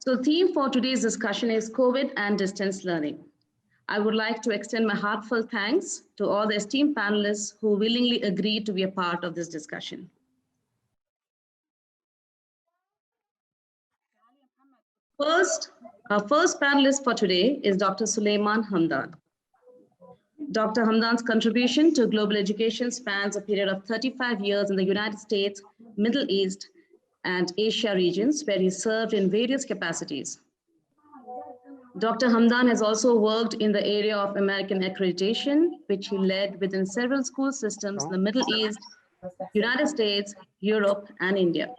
So the theme for today's discussion is COVID and distance learning. I would like to extend my heartfelt thanks to all the esteemed panelists who willingly agreed to be a part of this discussion. Our first panelist for today is Dr. Sulaiman Hamdan. Dr. Hamdan's contribution to global education spans a period of 35 years in the United States, Middle East, and Asia regions, where he served in various capacities. Dr. Hamdan has also worked in the area of American accreditation, which he led within several school systems in the Middle East, United States, Europe, and India.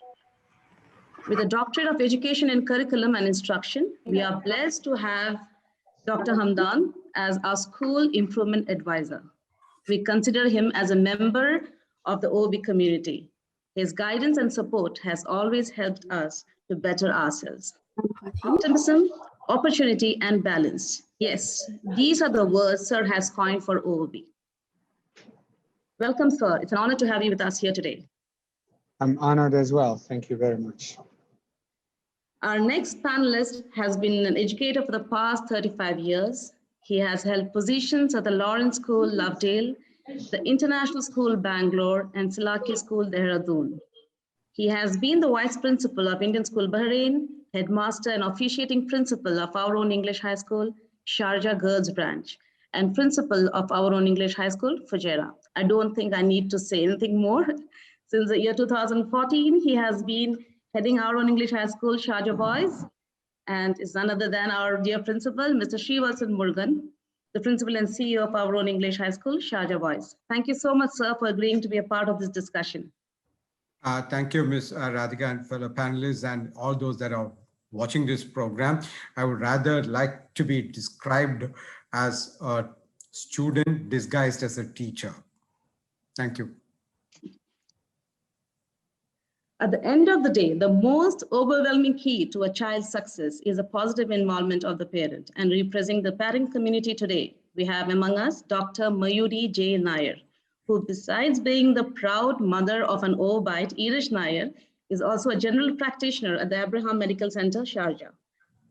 With a doctorate of education in curriculum and instruction, we are blessed to have Dr. Hamdan as our school improvement advisor. We consider him as a member of the OOB community. His guidance and support has always helped us to better ourselves. Optimism, opportunity, and balance. Yes, these are the words Sir has coined for OOB. Welcome, sir. It's an honor to have you with us here today. I'm honored as well. Thank you very much. Our next panelist has been an educator for the past 35 years. He has held positions at the Lawrence School, Lovedale, the International School, Bangalore, and Silaki School, Dehradun. He has been the Vice Principal of Indian School, Bahrain, Headmaster and Officiating Principal of our own English High School, Sharjah Girls Branch, and Principal of our own English High School, Fujairah. I don't think I need to say anything more. Since the year 2014, he has been heading our own English High School, Sharjah Boys, and is none other than our dear principal, Mr. Srivalsan Murugan, the principal and CEO of our own English High School, Sharjah Boys. Thank you so much, sir, for agreeing to be a part of this discussion. Thank you, Ms. Radhika, and fellow panelists and all those that are watching this program. I would rather like to be described as a student disguised as a teacher. Thank you. At the end of the day, the most overwhelming key to a child's success is a positive involvement of the parent. And representing the parent community today, we have among us Dr. Mayuri J. Nair, who besides being the proud mother of an OOBite, Irish Nair, is also a general practitioner at the Abraham Medical Center, Sharjah.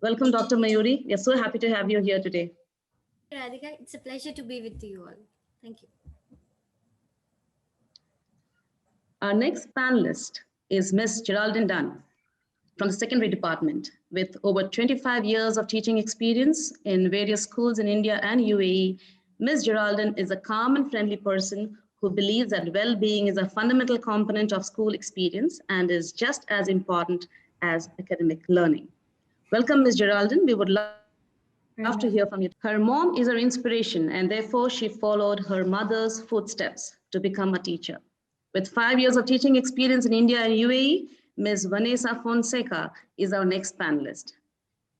Welcome, Dr. Mayuri. We are so happy to have you here today. Radhika, it's a pleasure to be with you all. Thank you. Our next panelist is Ms. Geraldine Dunn from the secondary department. With over 25 years of teaching experience in various schools in India and UAE, Ms. Geraldine is a calm and friendly person who believes that well-being is a fundamental component of school experience and is just as important as academic learning. Welcome, Ms. Geraldine. We would love to hear from you. Her mom is her inspiration, and therefore she followed her mother's footsteps to become a teacher. With 5 years of teaching experience in India and UAE, Ms. Vanessa Fonseca is our next panelist.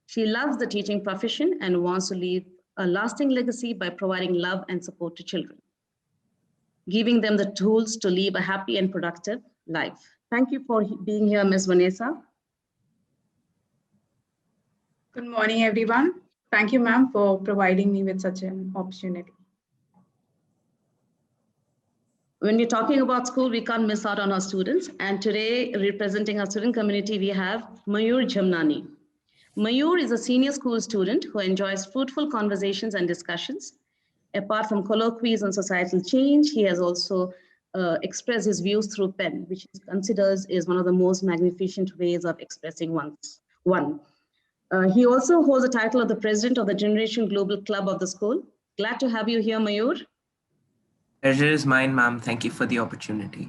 She loves the teaching profession and wants to leave a lasting legacy by providing love and support to children, giving them the tools to live a happy and productive life. Thank you for being here, Ms. Vanessa. Good morning, everyone. Thank you, ma'am, for providing me with such an opportunity. When we're talking about school, we can't miss out on our students. And today, representing our student community, we have Mayur Jamnani. Mayur is a senior school student who enjoys fruitful conversations and discussions. Apart from colloquies on societal change, he has also expressed his views through pen, which he considers is one of the most magnificent ways of expressing one. He also holds the title of the president of the Generation Global Club of the school. Glad to have you here, Mayur. Pleasure is mine, ma'am. Thank you for the opportunity.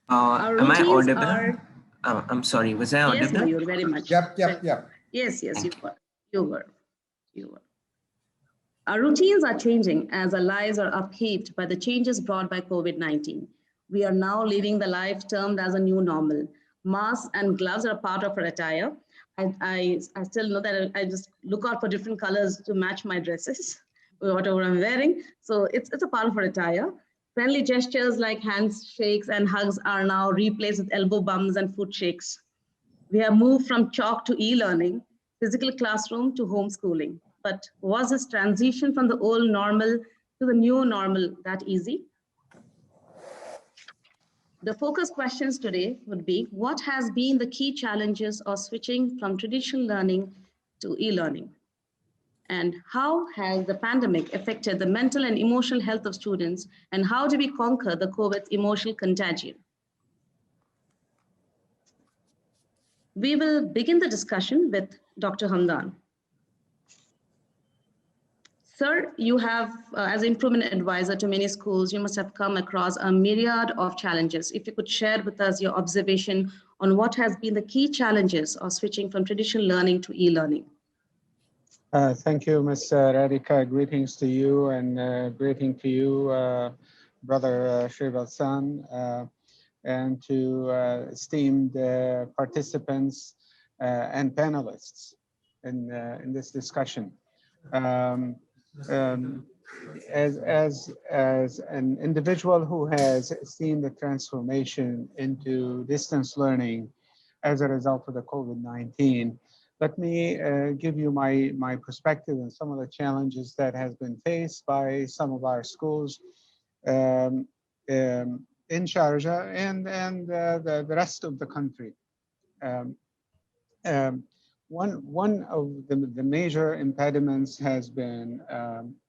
Am I audible? I'm sorry, was I audible? Yes, Mayur, very much. Yep. Yes, you were. Our routines are changing as our lives are upheaved by the changes brought by COVID-19. We are now living the life termed as a new normal. Masks and gloves are a part of our attire. I still know that I just look out for different colors to match my dresses, whatever I'm wearing. So it's a part of our attire. Friendly gestures like handshakes and hugs are now replaced with elbow bumps and foot shakes. We have moved from chalk to e-learning, physical classroom to homeschooling. But was this transition from the old normal to the new normal that easy? The focus questions today would be, what has been the key challenges of switching from traditional learning to e-learning? And how has the pandemic affected the mental and emotional health of students? And how do we conquer the COVID's emotional contagion? We will begin the discussion with Dr. Hamdan. Sir, you have, as improvement advisor to many schools, you must have come across a myriad of challenges. If you could share with us your observation on what has been the key challenges of switching from traditional learning to e-learning. Thank you, Ms. Radhika. Greetings to you, and greeting to you, Brother Srivatsan, and to esteemed participants and panelists in this discussion. As an individual who has seen the transformation into distance learning as a result of the COVID-19, let me give you my perspective on some of the challenges that has been faced by some of our schools in Sharjah and the rest of the country. One of the major impediments has been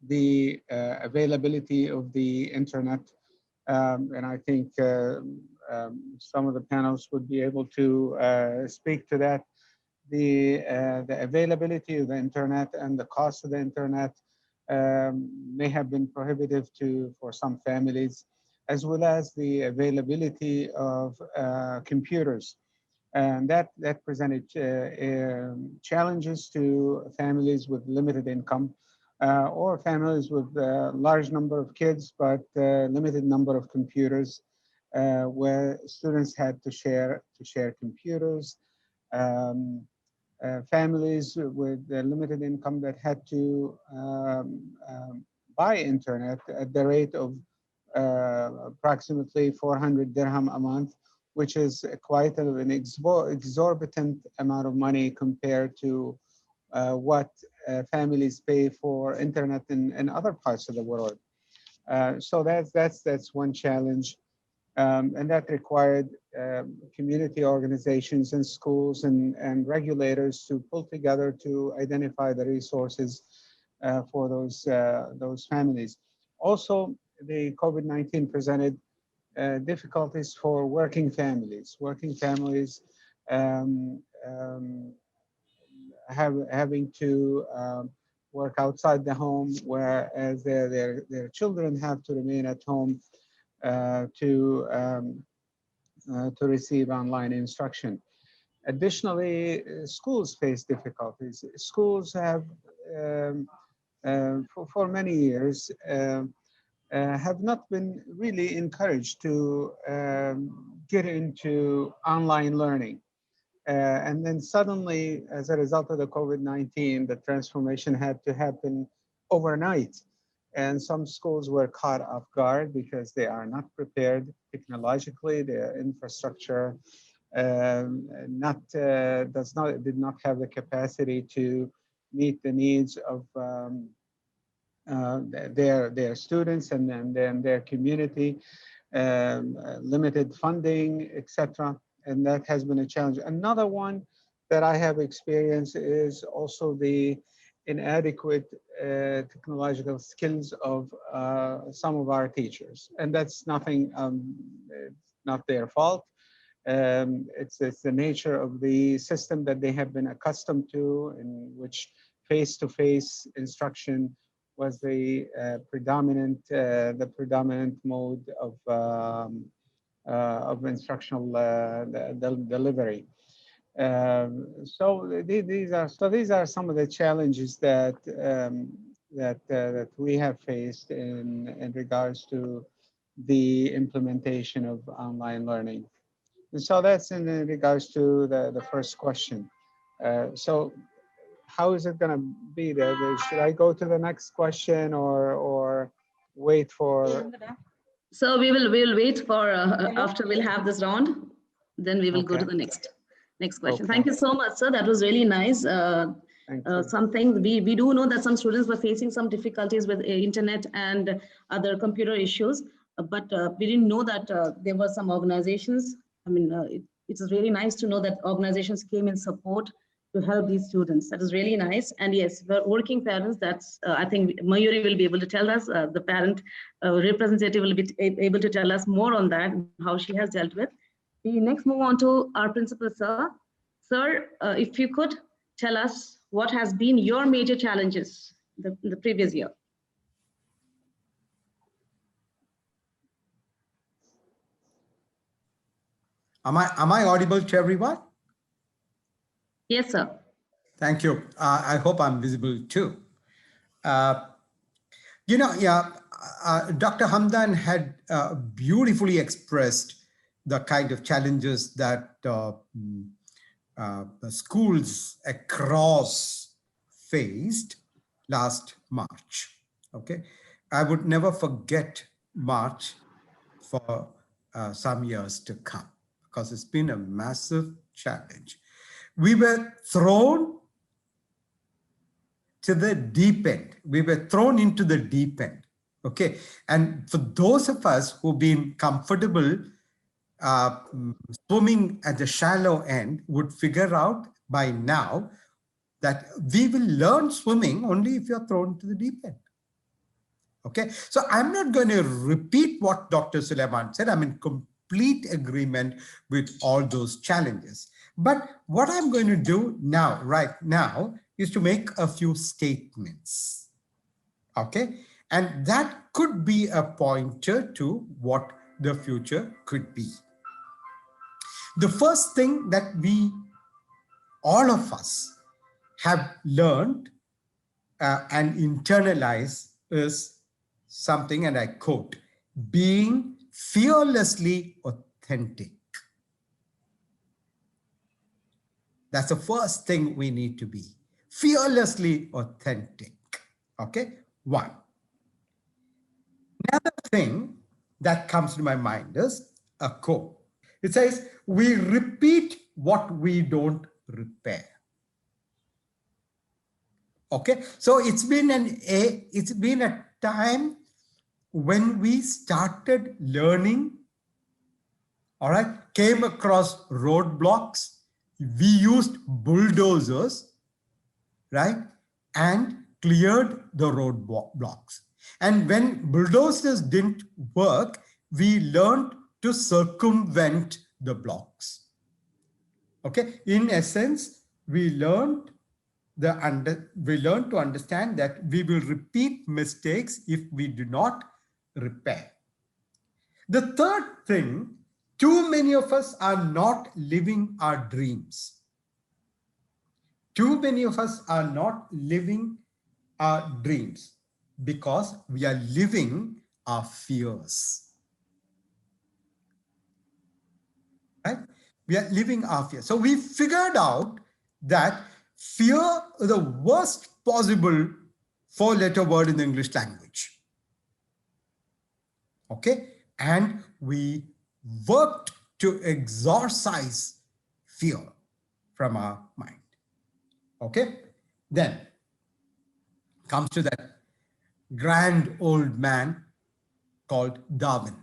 the availability of the internet, and I think some of the panels would be able to speak to that. The availability of the internet and the cost of the internet may have been prohibitive for some families, as well as the availability of computers. And that presented challenges to families with limited income or families with a large number of kids, but limited number of computers, where students had to share computers. Families with a limited income that had to buy internet at the rate of approximately 400 dirham a month, which is quite an exorbitant amount of money compared to what families pay for internet in other parts of the world. So that's one challenge. And that required community organizations and schools and regulators to pull together to identify the resources for those families. Also, the COVID-19 presented difficulties for working families. Working families having to work outside the home, whereas their children have to remain at home to receive online instruction. Additionally, schools face difficulties. Schools have, for many years, have not been really encouraged to get into online learning. And then suddenly, as a result of the COVID-19, the transformation had to happen overnight. And some schools were caught off guard because they are not prepared technologically. Their infrastructure did not have the capacity to meet the needs of their students and then their community, limited funding, etc. And that has been a challenge. Another one that I have experienced is also the inadequate technological skills of some of our teachers. And that's nothing, not their fault. It's the nature of the system that they have been accustomed to, in which face-to-face instruction was the predominant mode of instructional delivery. So these are some of the challenges that that we have faced in regards to the implementation of online learning. And so that's in regards to the first question. So how is it going to be there? Should I go to the next question or wait for? So we'll wait for after we'll have this round, then we will go to the next question. Okay. Thank you so much, sir. That was really nice. Thank you. Some things we do know that some students were facing some difficulties with internet and other computer issues, but we didn't know that there were some organizations. I mean, it is really nice to know that organizations came in support to help these students. That is really nice. And yes, for working parents, that's I think Mayuri will be able to tell us, the parent representative will be able to tell us more on that, how she has dealt with. We next move on to our principal, sir. Sir, if you could tell us what has been your major challenges in the previous year. Am I audible to everyone? Yes, sir. Thank you. I hope I'm visible too. You know, yeah, Dr. Hamdan had beautifully expressed the kind of challenges that the schools across faced last March. Okay, I would never forget March for some years to come, because it's been a massive challenge. We were thrown to the deep end. We were thrown into the deep end. Okay, and for those of us who've been comfortable swimming at the shallow end would figure out by now that we will learn swimming only if you're thrown to the deep end. Okay, so I'm not going to repeat what Dr. Sulaiman said. I'm in complete agreement with all those challenges. But what I'm going to do now, right now, is to make a few statements. Okay, and that could be a pointer to what the future could be. The first thing that all of us have learned and internalized is something, and I quote, being fearlessly authentic. That's the first thing we need to be, fearlessly authentic. Okay, one. Another thing that comes to my mind is a quote. It says, we repeat what we don't repair. Okay, so it's been a time when we started learning, all right, came across roadblocks, we used bulldozers, right, and cleared the roadblocks. And when bulldozers didn't work, we learned to circumvent the blocks. Okay, in essence, we learned to understand that we will repeat mistakes if we do not repair. The third thing, too many of us are not living our dreams. Too many of us are not living our dreams because we are living our fears. Right? We are living our fear. So we figured out that fear is the worst possible four-letter word in the English language. Okay? And we worked to exorcise fear from our mind. Okay? Then comes to that grand old man called Darwin.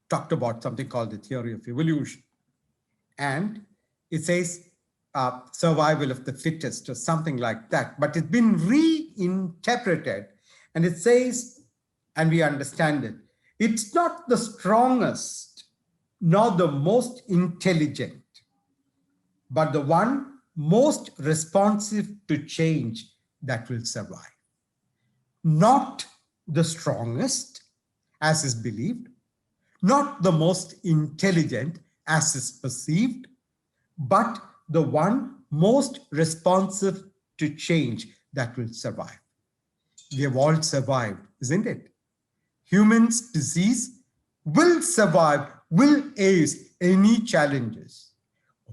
Talked about something called the theory of evolution. And it says survival of the fittest or something like that. But it's been reinterpreted. And it says, and we understand it, it's not the strongest nor the most intelligent, but the one most responsive to change that will survive. Not the strongest, as is believed, not the most intelligent, as is perceived, but the one most responsive to change that will survive. We have all survived, isn't it? Humans' disease will survive, will ace any challenges.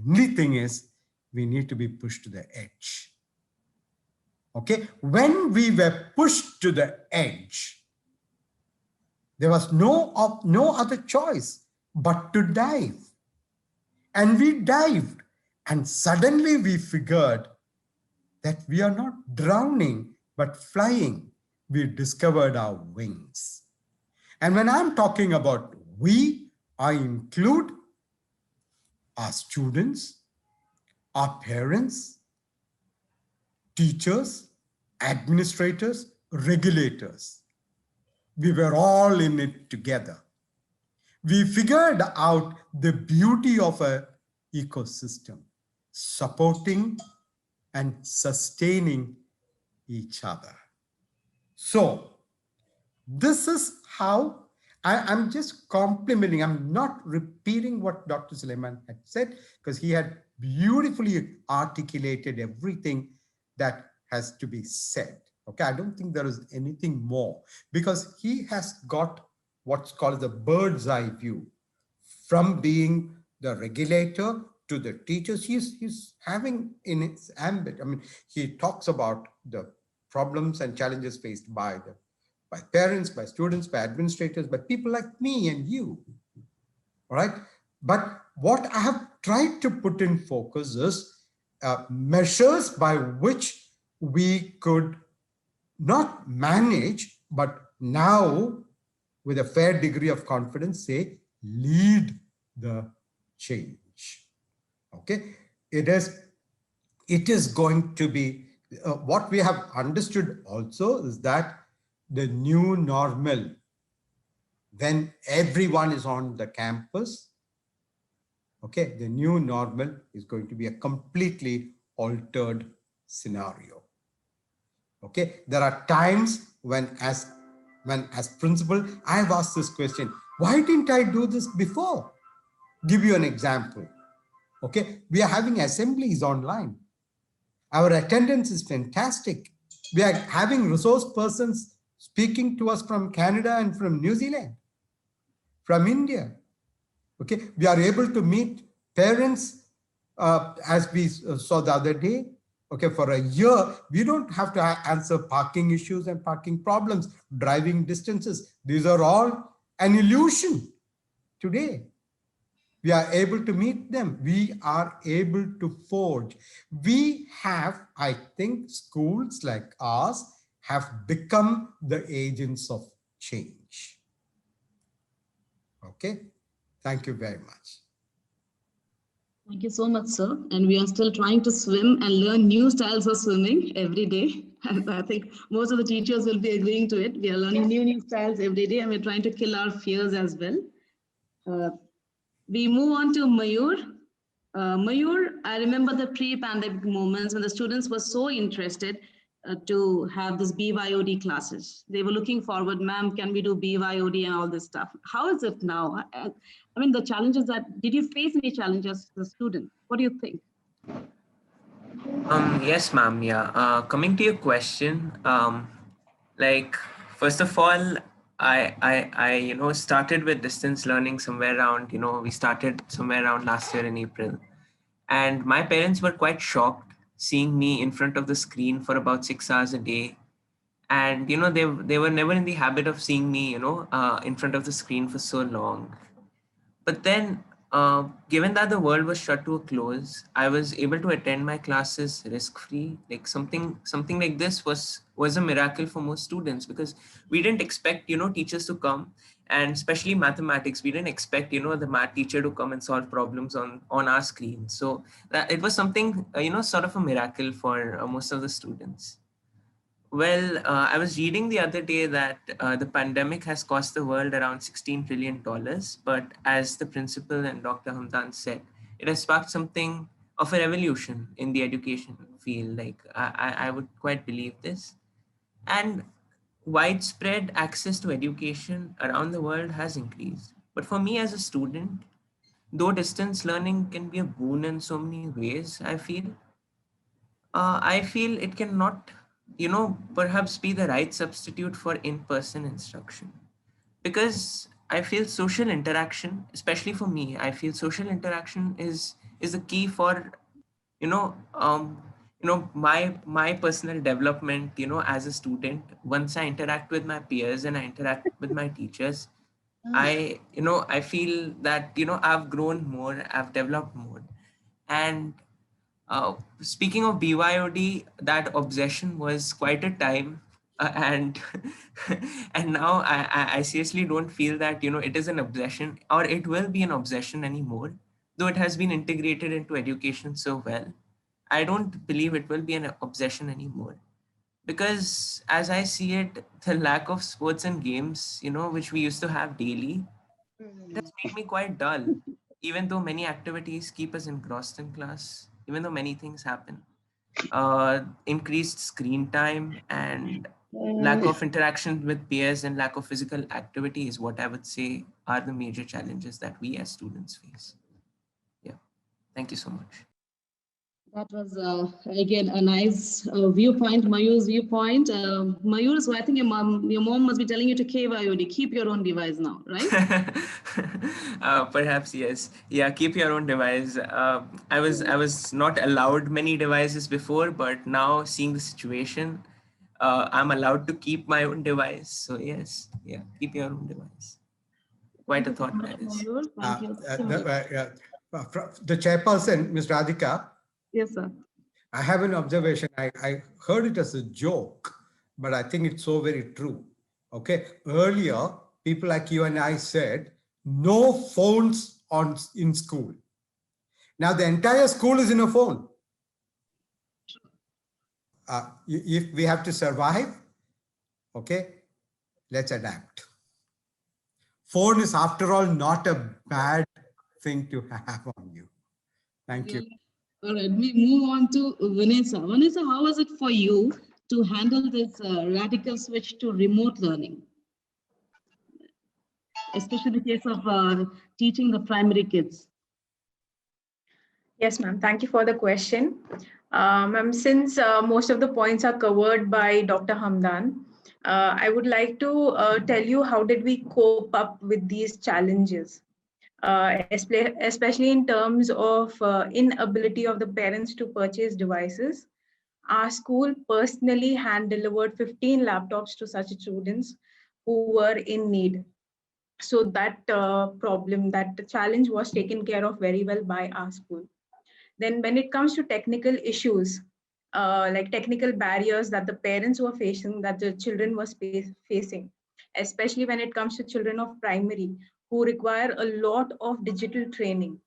Only thing is, we need to be pushed to the edge. Okay, when we were pushed to the edge, there was no other choice but to dive. And we dived, and suddenly we figured that we are not drowning, but flying. We discovered our wings. And when I'm talking about we, I include our students, our parents, teachers, administrators, regulators. We were all in it together. We figured out the beauty of an ecosystem, supporting and sustaining each other. So this is how I'm just complimenting. I'm not repeating what Dr. Sulaiman had said, because he had beautifully articulated everything that has to be said. Okay, I don't think there is anything more, because he has got what's called the bird's eye view, from being the regulator to the teachers. He's having in its ambit. I mean, he talks about the problems and challenges faced by parents, by students, by administrators, by people like me and you. All right. But what I have tried to put in focus is measures by which we could not manage, but now with a fair degree of confidence say, lead the change. Okay. It is going to be what we have understood also is that the new normal, when everyone is on the campus, okay, the new normal is going to be a completely altered scenario. Okay, there are times when as principal, I have asked this question, why didn't I do this before? Give you an example. Okay, we are having assemblies online. Our attendance is fantastic. We are having resource persons speaking to us from Canada and from New Zealand, from India. Okay, we are able to meet parents as we saw the other day. Okay, for a year, we don't have to answer parking issues and parking problems, driving distances. These are all an illusion today. We are able to meet them. We are able to forge. We have, I think, schools like ours have become the agents of change. Okay, thank you very much. Thank you so much, sir. And we are still trying to swim and learn new styles of swimming every day. And I think most of the teachers will be agreeing to it. We are learning new styles every day, and we're trying to kill our fears as well. We move on to Mayur. Mayur, I remember the pre-pandemic moments when the students were so interested to have this BYOD classes. They were looking forward, ma'am, can we do BYOD and all this stuff? How is it now? I mean, the challenges did you face any challenges as a student? What do you think? Yes, ma'am. Yeah. Coming to your question, like, first of all, I started with distance learning somewhere around, we started somewhere around last year in April. And my parents were quite shocked seeing me in front of the screen for about 6 hours a day. And, they were never in the habit of seeing me, in front of the screen for so long. But then, given that the world was shut to a close, I was able to attend my classes risk-free. Like something like this was a miracle for most students, because we didn't expect, teachers to come, and especially mathematics, we didn't expect, the math teacher to come and solve problems on our screen. So it was something, sort of a miracle for most of the students. Well, I was reading the other day that the pandemic has cost the world around $16 trillion, but as the principal and Dr. Hamdan said, it has sparked something of a revolution in the education field. Like, I would quite believe this. And widespread access to education around the world has increased. But for me as a student, though distance learning can be a boon in so many ways, I feel it cannot, perhaps be the right substitute for in-person instruction. Because I feel social interaction, especially for me, I feel social interaction is the key for, my personal development, as a student. Once I interact with my peers and I interact with my teachers, I feel that, I've grown more, I've developed more. And Speaking of BYOD, that obsession was quite a time, and and now I seriously don't feel that it is an obsession or it will be an obsession anymore, though it has been integrated into education so well. I don't believe it will be an obsession anymore because as I see it, the lack of sports and games, which we used to have daily, it has made me quite dull, even though many activities keep us engrossed in class, even though many things happen. Increased screen time and lack of interaction with peers and lack of physical activity is what I would say are the major challenges that we as students face. Yeah. Thank you so much. That was again a nice viewpoint, Mayur's viewpoint. Mayur, so I think your mom must be telling you to KYOD, keep your own device now, right? Perhaps yes. Yeah, keep your own device. I was not allowed many devices before, but now seeing the situation, I'm allowed to keep my own device. So yes, yeah, keep your own device. Quite a thought that is. Mayur, thank you. The chairperson, Ms. Radhika, Yes, sir. I have an observation. I heard it as a joke, but I think it's so very true. Okay. Earlier, people like you and I said, no phones in school. Now the entire school is in a phone. If we have to survive, okay, let's adapt. Phone is, after all, not a bad thing to have on you. Thank you. All right, we move on to Vanessa. Vanessa, how was it for you to handle this radical switch to remote learning? Especially in the case of teaching the primary kids. Yes, ma'am. Thank you for the question. Ma'am, since most of the points are covered by Dr. Hamdan, I would like to tell you how did we cope up with these challenges, especially in terms of inability of the parents to purchase devices. Our school personally hand-delivered 15 laptops to such students who were in need. So that problem, that challenge was taken care of very well by our school. Then when it comes to technical issues, like technical barriers that the parents were facing, that the children were facing, especially when it comes to children of primary who require a lot of digital training.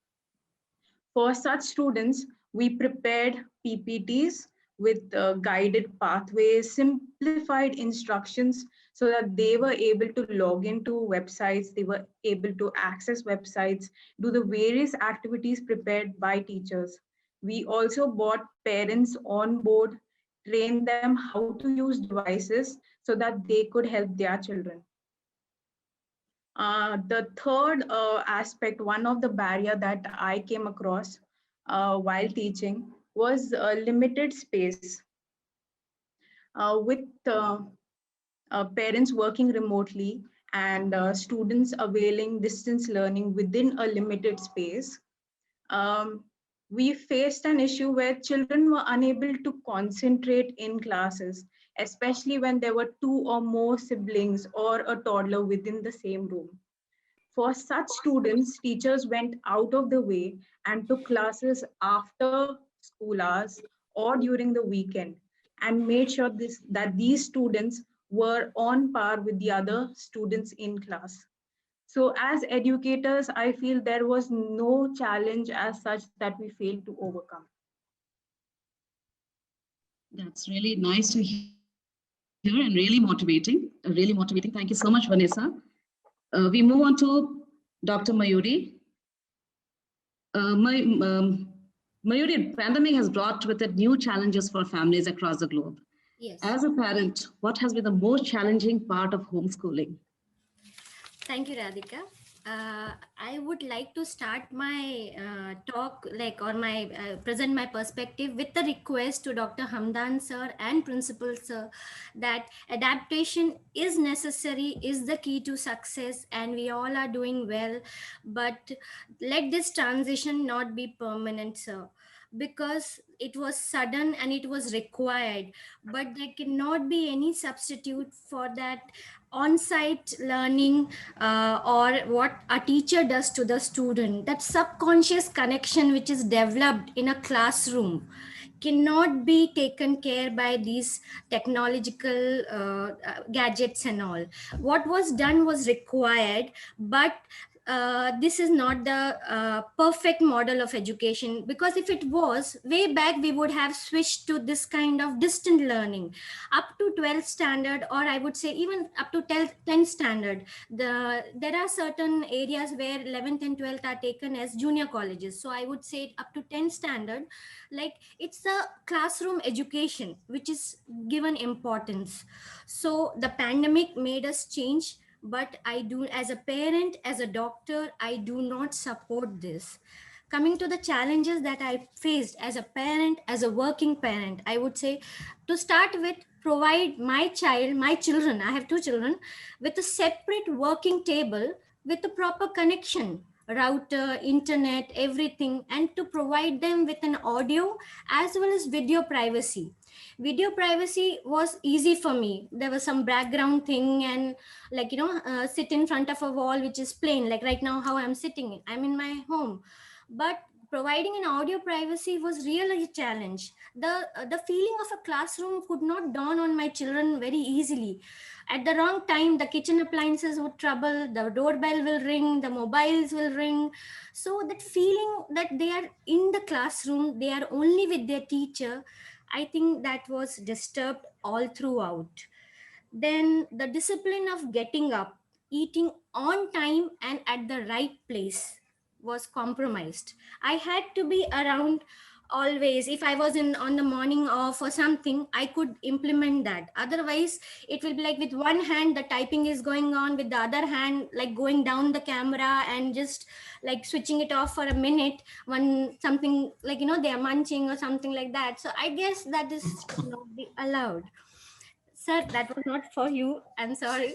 For such students, we prepared PPTs with guided pathways, simplified instructions so that they were able to log into websites, they were able to access websites, do the various activities prepared by teachers. We also brought parents on board, trained them how to use devices so that they could help their children. The third aspect, one of the barrier that I came across while teaching was limited space. With parents working remotely and students availing distance learning within a limited space, we faced an issue where children were unable to concentrate in classes, especially when there were 2 or more siblings or a toddler within the same room. For such students, teachers went out of the way and took classes after school hours or during the weekend and made sure that these students were on par with the other students in class. So as educators, I feel there was no challenge as such that we failed to overcome. That's really nice to hear and really motivating. Really motivating. Thank you so much, Vanessa. We move on to Dr. Mayuri. Mayuri, pandemic has brought with it new challenges for families across the globe. Yes. As a parent, what has been the most challenging part of homeschooling? Thank you, Radhika. I would like to start my talk, present my perspective with the request to Dr. Hamdan sir and Principal sir that adaptation is necessary, is the key to success, and we all are doing well. But let this transition not be permanent, sir. because it was sudden and it was required, but there cannot be any substitute for that on-site learning, or what a teacher does to the student. That subconscious connection which is developed in a classroom cannot be taken care by these technological gadgets and all. What was done was required, but this is not the perfect model of education, because if it was way back, we would have switched to this kind of distant learning up to 12th standard, or I would say even up to 10th standard. There are certain areas where 11th and 12th are taken as junior colleges, so I would say up to 10th standard, like it's a classroom education which is given importance. So the pandemic made us change, but I do, as a parent, as a doctor, I do not support this. Coming to the challenges that I faced as a parent, as a working parent, I would say, to start with, provide my children, I have 2 children, with a separate working table with a proper connection, router, internet, everything, and to provide them with an audio as well as video privacy. Video privacy was easy for me. There was some background thing, and like, sit in front of a wall which is plain, like right now how I'm sitting, I'm in my home. But providing an audio privacy was really a challenge. The feeling of a classroom could not dawn on my children very easily. At the wrong time, the kitchen appliances would trouble, the doorbell will ring, the mobiles will ring. So that feeling that they are in the classroom, they are only with their teacher, I think that was disturbed all throughout. Then the discipline of getting up, eating on time and at the right place was compromised. I had to be around always. If I was in on the morning off or something, I could implement that. Otherwise, it will be like with one hand the typing is going on, with the other hand like going down the camera and just like switching it off for a minute when something like, they are munching or something like that. So I guess that is not be allowed. Sir, that was not for you. I'm sorry.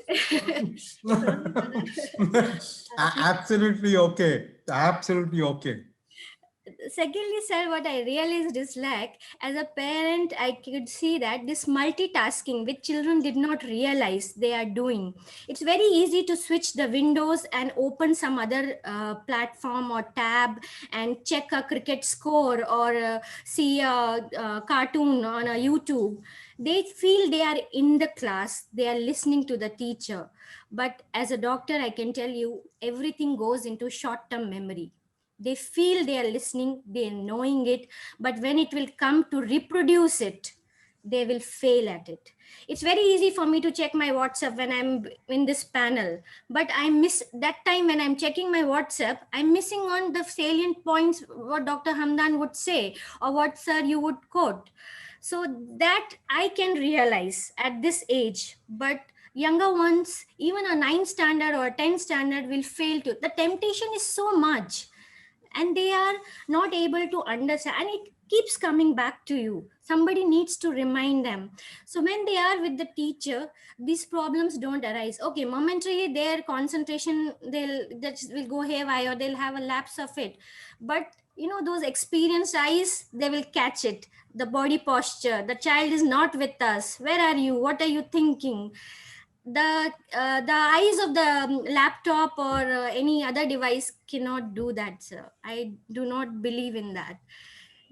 Absolutely okay. Absolutely okay. Secondly, sir, what I realized is like, as a parent, I could see that this multitasking which children did not realize they are doing. It's very easy to switch the windows and open some other platform or tab and check a cricket score, or see a cartoon on a YouTube. They feel they are in the class, they are listening to the teacher. But as a doctor, I can tell you, everything goes into short-term memory. They feel they are listening, they are knowing it, but when it will come to reproduce it, they will fail at it. It's very easy for me to check my WhatsApp when I'm in this panel, but I miss that time when I'm checking my WhatsApp, I'm missing on the salient points, what Dr. Hamdan would say, or what sir you would quote. So that I can realize at this age, but younger ones, even a 9th standard or 10th standard, will fail to. The temptation is so much, and they are not able to understand, and it keeps coming back to you. Somebody needs to remind them. So when they are with the teacher, these problems don't arise. Okay, momentarily their concentration, that will go haywire, or they'll have a lapse of it, but those experienced eyes, they will catch it. The body posture, the child is not with us, where are you, what are you thinking? The eyes of the laptop or any other device cannot do that, sir. I do not believe in that.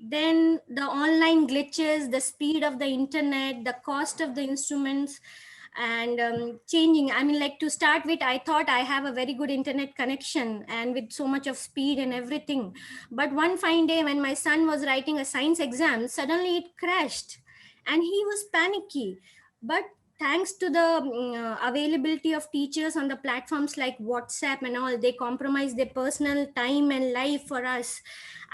Then the online glitches, the speed of the internet, the cost of the instruments, and changing. I mean, like, to start with, I thought I have a very good internet connection and with so much of speed and everything. But one fine day when my son was writing a science exam, suddenly it crashed and he was panicky. But thanks to the availability of teachers on the platforms like WhatsApp and all, they compromise their personal time and life for us.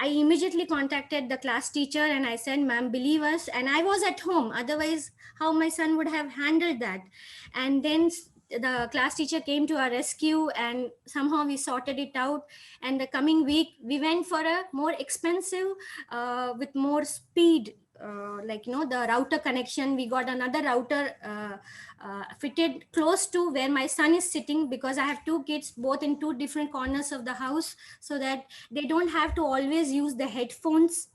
I immediately contacted the class teacher and I said, ma'am, believe us. And I was at home. Otherwise, how my son would have handled that? And then the class teacher came to our rescue and somehow we sorted it out. And the coming week, we went for a more expensive, with more speed, the router connection. We got another router fitted close to where my son is sitting, because I have 2 kids both in 2 different corners of the house, so that they don't have to always use the headphones.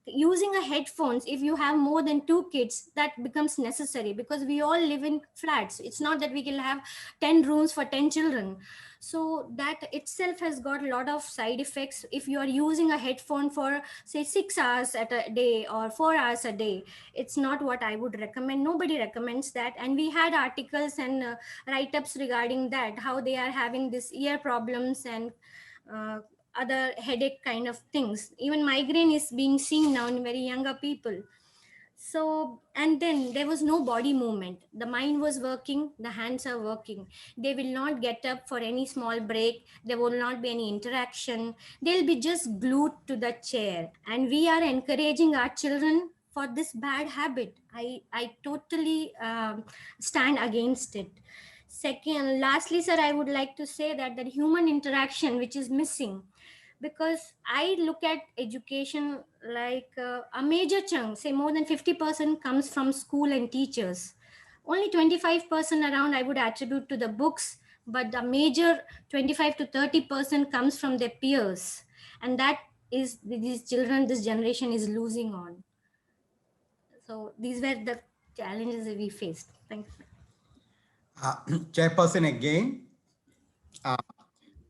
using a headphones, if you have more than 2 kids, that becomes necessary, because we all live in flats. It's not that we can have 10 rooms for 10 children. So that itself has got a lot of side effects. If you are using a headphone for say 6 hours at a day or 4 hours a day, it's not what I would recommend. Nobody recommends that. And we had articles and write-ups regarding that, how they are having this ear problems and other headache kind of things. Even migraine is being seen now in very younger people. So, and then there was no body movement. The mind was working, the hands are working. They will not get up for any small break. There will not be any interaction. They'll be just glued to the chair. And we are encouraging our children for this bad habit. I totally stand against it. Second, lastly, sir, I would like to say that the human interaction which is missing, because I look at education like a major chunk, say more than 50% comes from school and teachers. Only 25% around I would attribute to the books, but the major 25 to 30% comes from their peers. And that is these children, this generation is losing on. So these were the challenges that we faced. Thank you. Chairperson again.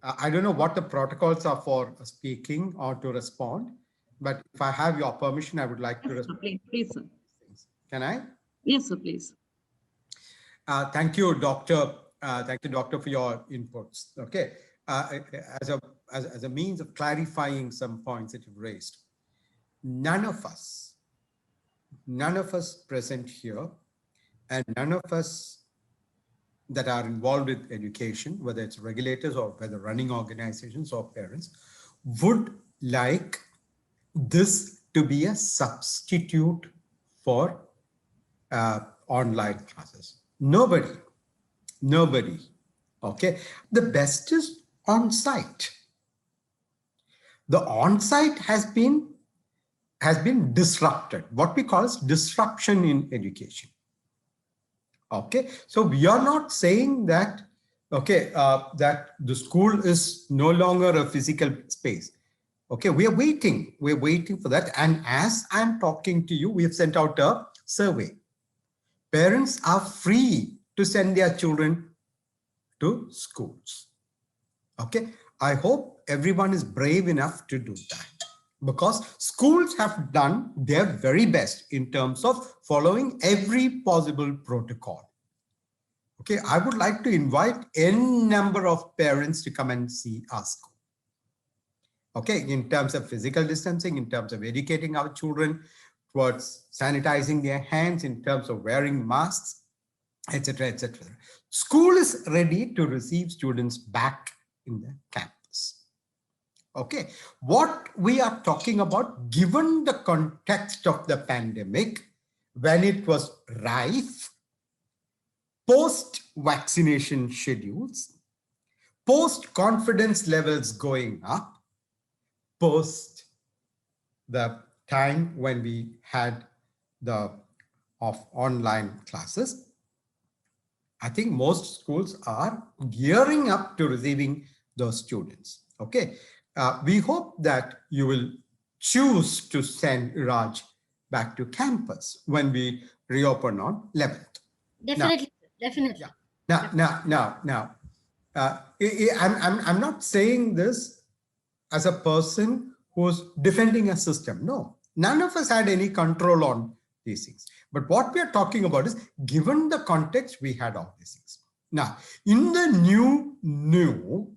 I don't know what the protocols are for speaking or to respond, but if I have your permission, I would like to respond. Please, sir. Can I? Yes, sir, please. Thank you, Doctor. Thank you, Doctor, for your inputs. Okay. As a means of clarifying some points that you've raised, none of us present here, and none of us that are involved with education, whether it's regulators or whether running organizations or parents, would like this to be a substitute for online classes. Nobody. Okay. The best is on-site. The on-site has been disrupted. What we call is disruption in education. Okay, so we are not saying that, okay, that the school is no longer a physical space. Okay, we're waiting for that. And as I'm talking to you, we have sent out a survey. Parents are free to send their children to schools. Okay, I hope everyone is brave enough to do that, because schools have done their very best in terms of following every possible protocol. Okay, I would like to invite n number of parents to come and see our school. Okay, in terms of physical distancing, in terms of educating our children towards sanitizing their hands, in terms of wearing masks, etc., etc. School is ready to receive students back in the campus. Okay, what we are talking about, given the context of the pandemic, when it was rife, post-vaccination schedules, post-confidence levels going up, post the time when we had the online classes, I think most schools are gearing up to receiving those students. Okay, we hope that you will choose to send Raj back to campus when we reopen on 11th. Definitely, definitely. Now, I'm not saying this as a person who's defending a system. No, none of us had any control on these things. But what we are talking about is, given the context, we had all these things. Now, in the new normal,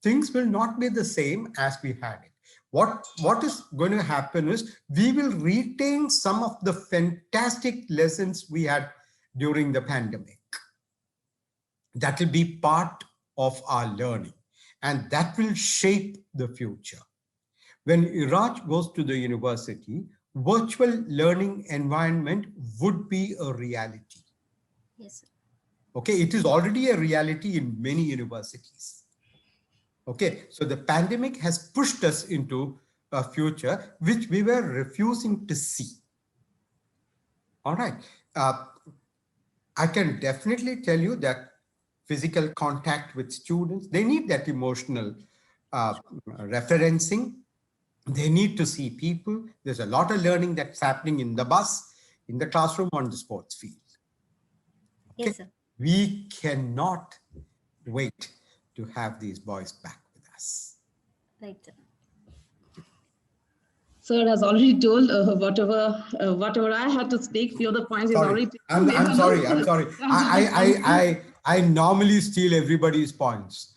things will not be the same as we had it. What is going to happen is, we will retain some of the fantastic lessons we had during the pandemic. That will be part of our learning, and that will shape the future. When Iraj goes to the university, virtual learning environment would be a reality. Yes, sir. Okay, it is already a reality in many universities. Okay, so the pandemic has pushed us into a future which we were refusing to see. All right, I can definitely tell you that physical contact with students, they need that emotional referencing. They need to see people. There's a lot of learning that's happening in the bus, in the classroom, on the sports field. Yes, sir. We cannot wait to have these boys back with us. Right, sir. Sir has already told whatever I had to speak. Few of the points he's already taken. I'm sorry. I normally steal everybody's points.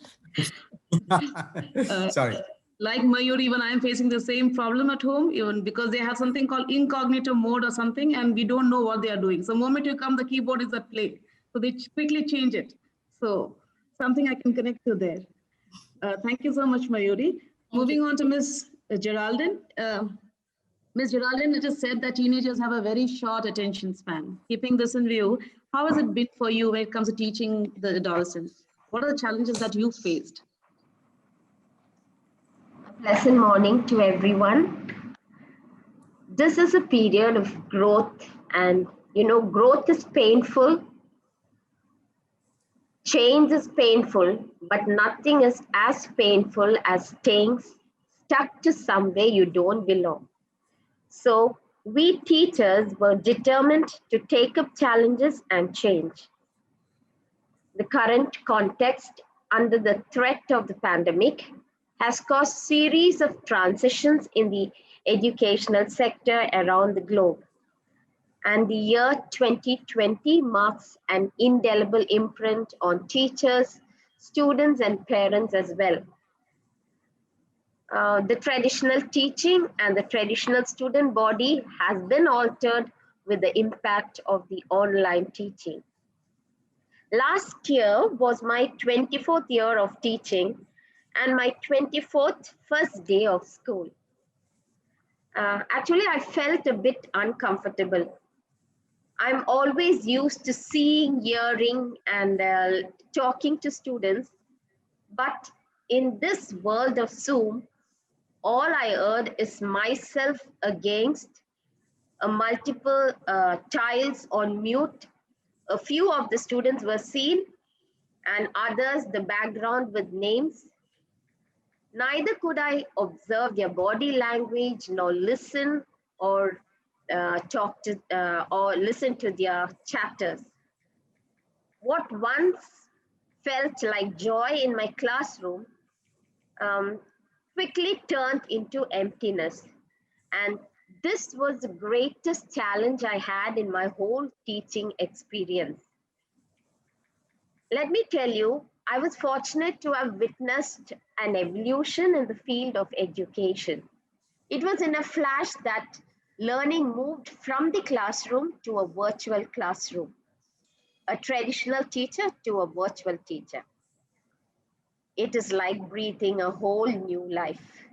Sorry. Like Mayur, even I am facing the same problem at home, even because they have something called incognito mode or something, and we don't know what they are doing. So the moment you come, the keyboard is at play. So they quickly change it. So something I can connect to there. Thank you so much, Mayuri. Moving on to Ms. Geraldine. Ms. Geraldine, it is said that teenagers have a very short attention span. Keeping this in view, how has it been for you when it comes to teaching the adolescents? What are the challenges that you faced? Pleasant morning to everyone. This is a period of growth, and growth is painful. Change is painful, but nothing is as painful as staying stuck to somewhere you don't belong. So we teachers were determined to take up challenges and change. The current context under the threat of the pandemic has caused series of transitions in the educational sector around the globe. And the year 2020 marks an indelible imprint on teachers, students, and parents as well. The traditional teaching and the traditional student body has been altered with the impact of the online teaching. Last year was my 24th year of teaching and my 24th first day of school. Actually, I felt a bit uncomfortable. I'm always used to seeing, hearing, and talking to students. But in this world of Zoom, all I heard is myself against multiple tiles on mute. A few of the students were seen, and others the background with names. Neither could I observe their body language, nor listen or talk to or listen to their chapters. What once felt like joy in my classroom quickly turned into emptiness. And this was the greatest challenge I had in my whole teaching experience. Let me tell you, I was fortunate to have witnessed an evolution in the field of education. It was in a flash that learning moved from the classroom to a virtual classroom, a traditional teacher to a virtual teacher. It is like breathing a whole new life.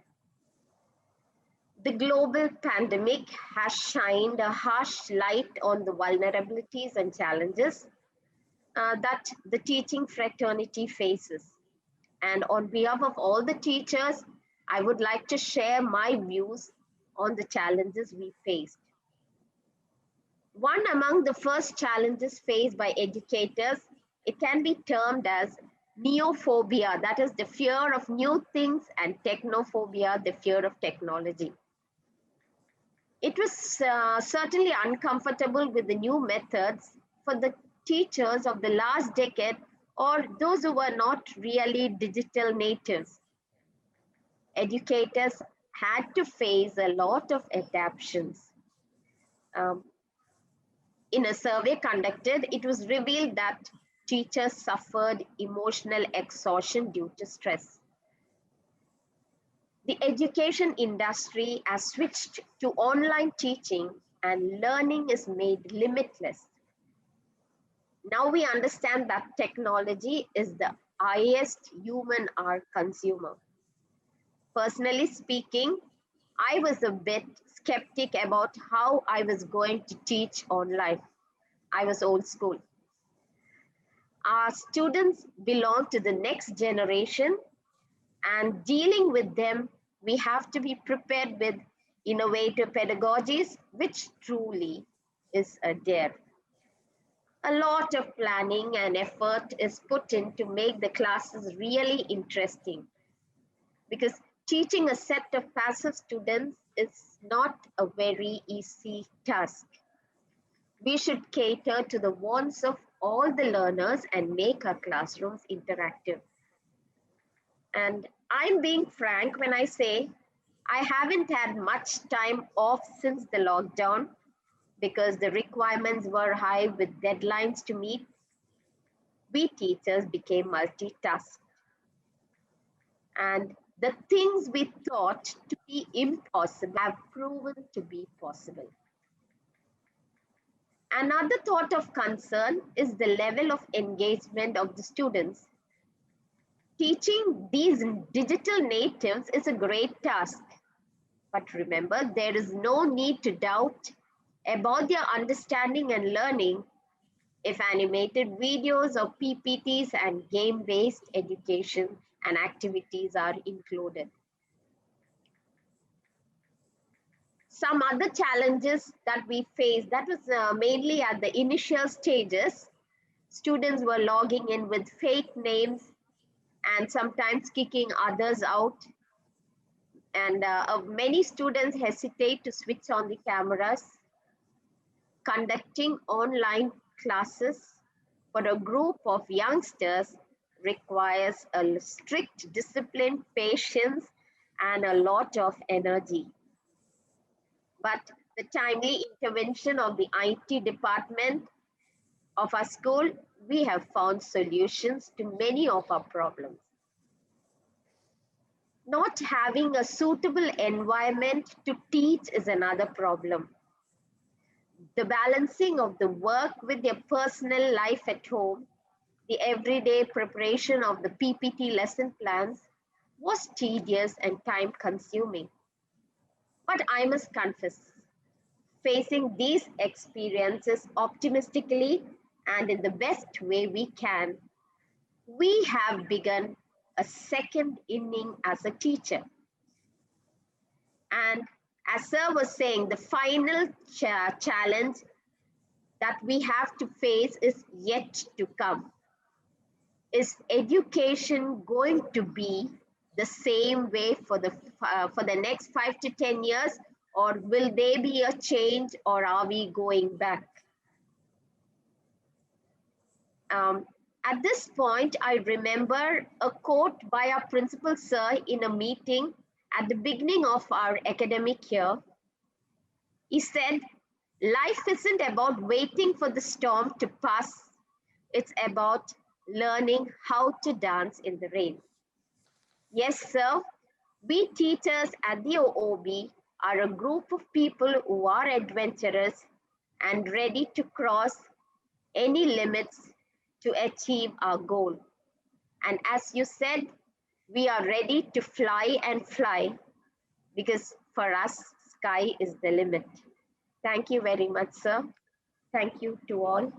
The global pandemic has shined a harsh light on the vulnerabilities and challenges that the teaching fraternity faces. And on behalf of all the teachers, I would like to share my views on the challenges we faced. One among the first challenges faced by educators, it can be termed as neophobia, that is the fear of new things, and technophobia, the fear of technology. It was certainly uncomfortable with the new methods for the teachers of the last decade or those who were not really digital natives. Educators had to face a lot of adaptations. In a survey conducted, it was revealed that teachers suffered emotional exhaustion due to stress. The education industry has switched to online teaching and learning is made limitless. Now we understand that technology is the highest human art consumer. Personally speaking, I was a bit skeptic about how I was going to teach online. I was old school. Our students belong to the next generation, and dealing with them, we have to be prepared with innovative pedagogies, which truly is a dare. A lot of planning and effort is put in to make the classes really interesting, because Teaching a set of passive students is not a very easy task. We should cater to the wants of all the learners and make our classrooms interactive. And I'm being frank when I say I haven't had much time off since the lockdown because the requirements were high with deadlines to meet. We teachers became multitasked. And the things we thought to be impossible have proven to be possible. Another thought of concern is the level of engagement of the students. Teaching these digital natives is a great task. But remember, there is no need to doubt about their understanding and learning if animated videos or PPTs and game-based education and activities are included. Some other challenges that we faced, that was mainly at the initial stages. Students were logging in with fake names and sometimes kicking others out. And many students hesitate to switch on the cameras. Conducting online classes for a group of youngsters requires a strict discipline, patience, and a lot of energy. But the timely intervention of the IT department of our school, we have found solutions to many of our problems. Not having a suitable environment to teach is another problem. The balancing of the work with your personal life at home, the everyday preparation of the PPT lesson plans was tedious and time consuming. But I must confess, facing these experiences optimistically and in the best way we can, we have begun a second inning as a teacher. And as Sir was saying, the final challenge that we have to face is yet to come. Is education going to be the same way for the next 5 to 10 years, or will there be a change, or are we going back? At this point, I remember a quote by our principal sir in a meeting at the beginning of our academic year. He said, "Life isn't about waiting for the storm to pass. It's about learning how to dance in the rain." Yes, sir. We teachers at the OOB are a group of people who are adventurous and ready to cross any limits to achieve our goal. And as you said, we are ready to fly and fly because for us, sky is the limit. Thank you very much, sir. Thank you to all.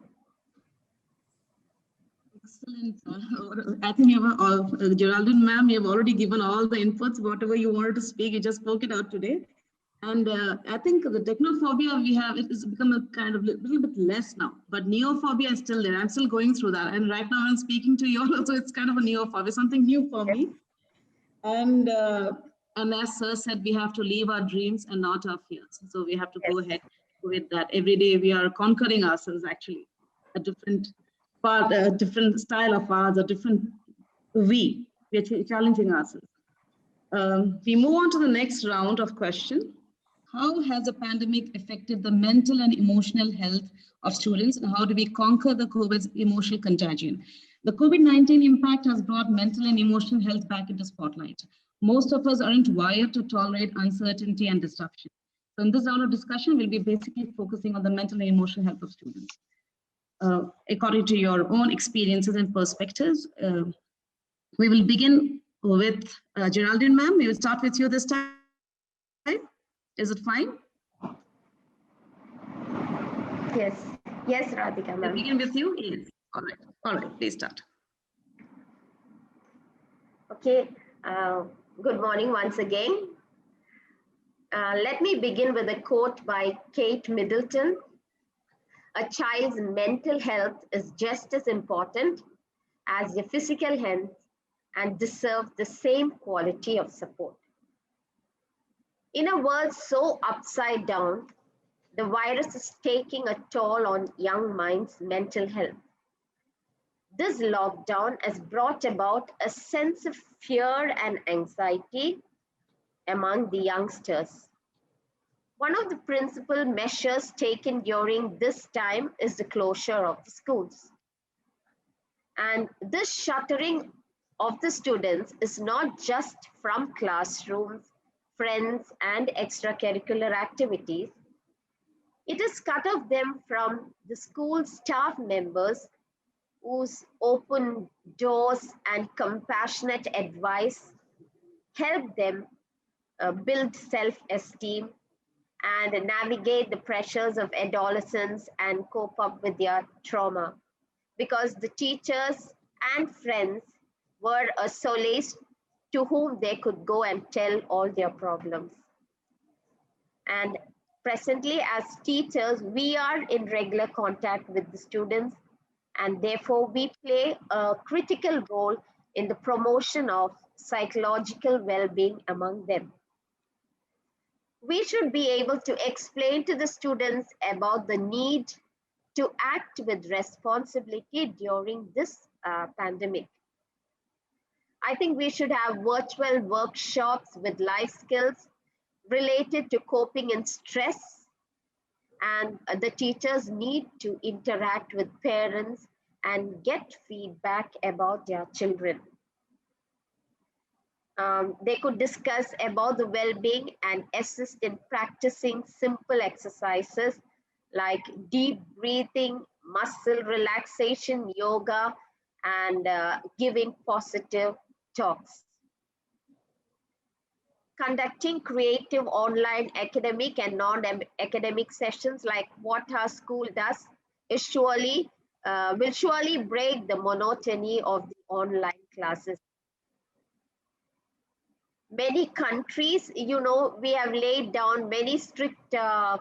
Excellent. I think you have all, Geraldine ma'am, you have already given all the inputs, whatever you wanted to speak, you just spoke it out today. And I think the technophobia we have, it has become a kind of little bit less now, but neophobia is still there. I'm still going through that. And right now I'm speaking to you also, it's kind of a neophobia, something new for me. And as Sir said, we have to leave our dreams and not our fears. So we have to go ahead with that. Every day we are conquering ourselves, actually. A different part, a different style of ours, a different we are challenging ourselves. We move on to the next round of questions. How has the pandemic affected the mental and emotional health of students, and how do we conquer the COVID's emotional contagion? The COVID-19 impact has brought mental and emotional health back into spotlight. Most of us aren't wired to tolerate uncertainty and disruption. So in this round of discussion, we'll be basically focusing on the mental and emotional health of students. According to your own experiences and perspectives, we will begin with Geraldine ma'am. We will start with you this time. Is it fine? Yes, yes, Radhika ma'am. We'll begin with you. Yes. All right, please start. Okay, good morning once again. Let me begin with a quote by Kate Middleton. "A child's mental health is just as important as their physical health and deserves the same quality of support." In a world so upside down, the virus is taking a toll on young minds' mental health. This lockdown has brought about a sense of fear and anxiety among the youngsters. One of the principal measures taken during this time is the closure of the schools. And this shuttering of the students is not just from classrooms, friends, and extracurricular activities. It is cut off them from the school staff members whose open doors and compassionate advice help them build self-esteem and navigate the pressures of adolescence and cope up with their trauma. Because the teachers and friends were a solace to whom they could go and tell all their problems. And presently, as teachers, we are in regular contact with the students, and therefore we play a critical role in the promotion of psychological well-being among them. We should be able to explain to the students about the need to act with responsibility during this pandemic. I think we should have virtual workshops with life skills related to coping in stress, and the teachers need to interact with parents and get feedback about their children. They could discuss about the well-being and assist in practicing simple exercises like deep breathing, muscle relaxation, yoga, and giving positive talks. Conducting creative online academic and non-academic sessions like what our school does is will surely break the monotony of the online classes. Many countries, we have laid down many strict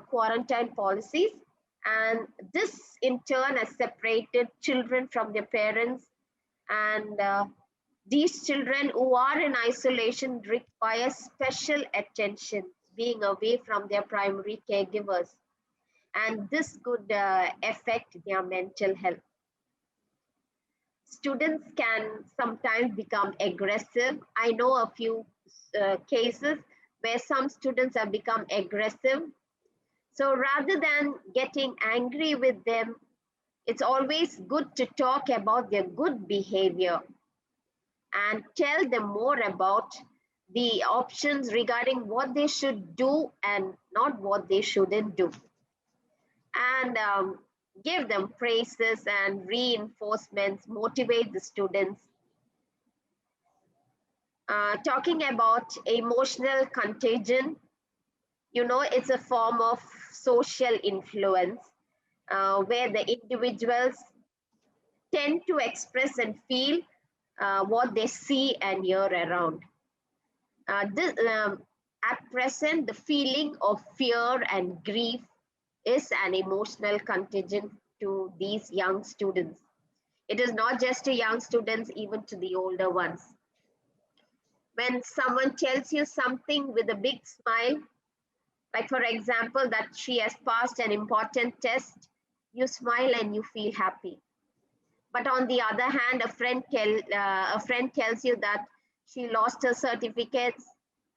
quarantine policies, and this in turn has separated children from their parents, and these children who are in isolation require special attention, being away from their primary caregivers, and this could affect their mental health. Students can sometimes become aggressive. I know a few cases where some students have become aggressive. So rather than getting angry with them, it's always good to talk about their good behavior and tell them more about the options regarding what they should do and not what they shouldn't do. And give them praises and reinforcements, motivate the students. Talking about emotional contagion, it's a form of social influence where the individuals tend to express and feel what they see and hear around. At present, the feeling of fear and grief is an emotional contagion to these young students. It is not just to young students, even to the older ones. When someone tells you something with a big smile, like for example, that she has passed an important test, you smile and you feel happy. But on the other hand, a friend tells you that she lost her certificates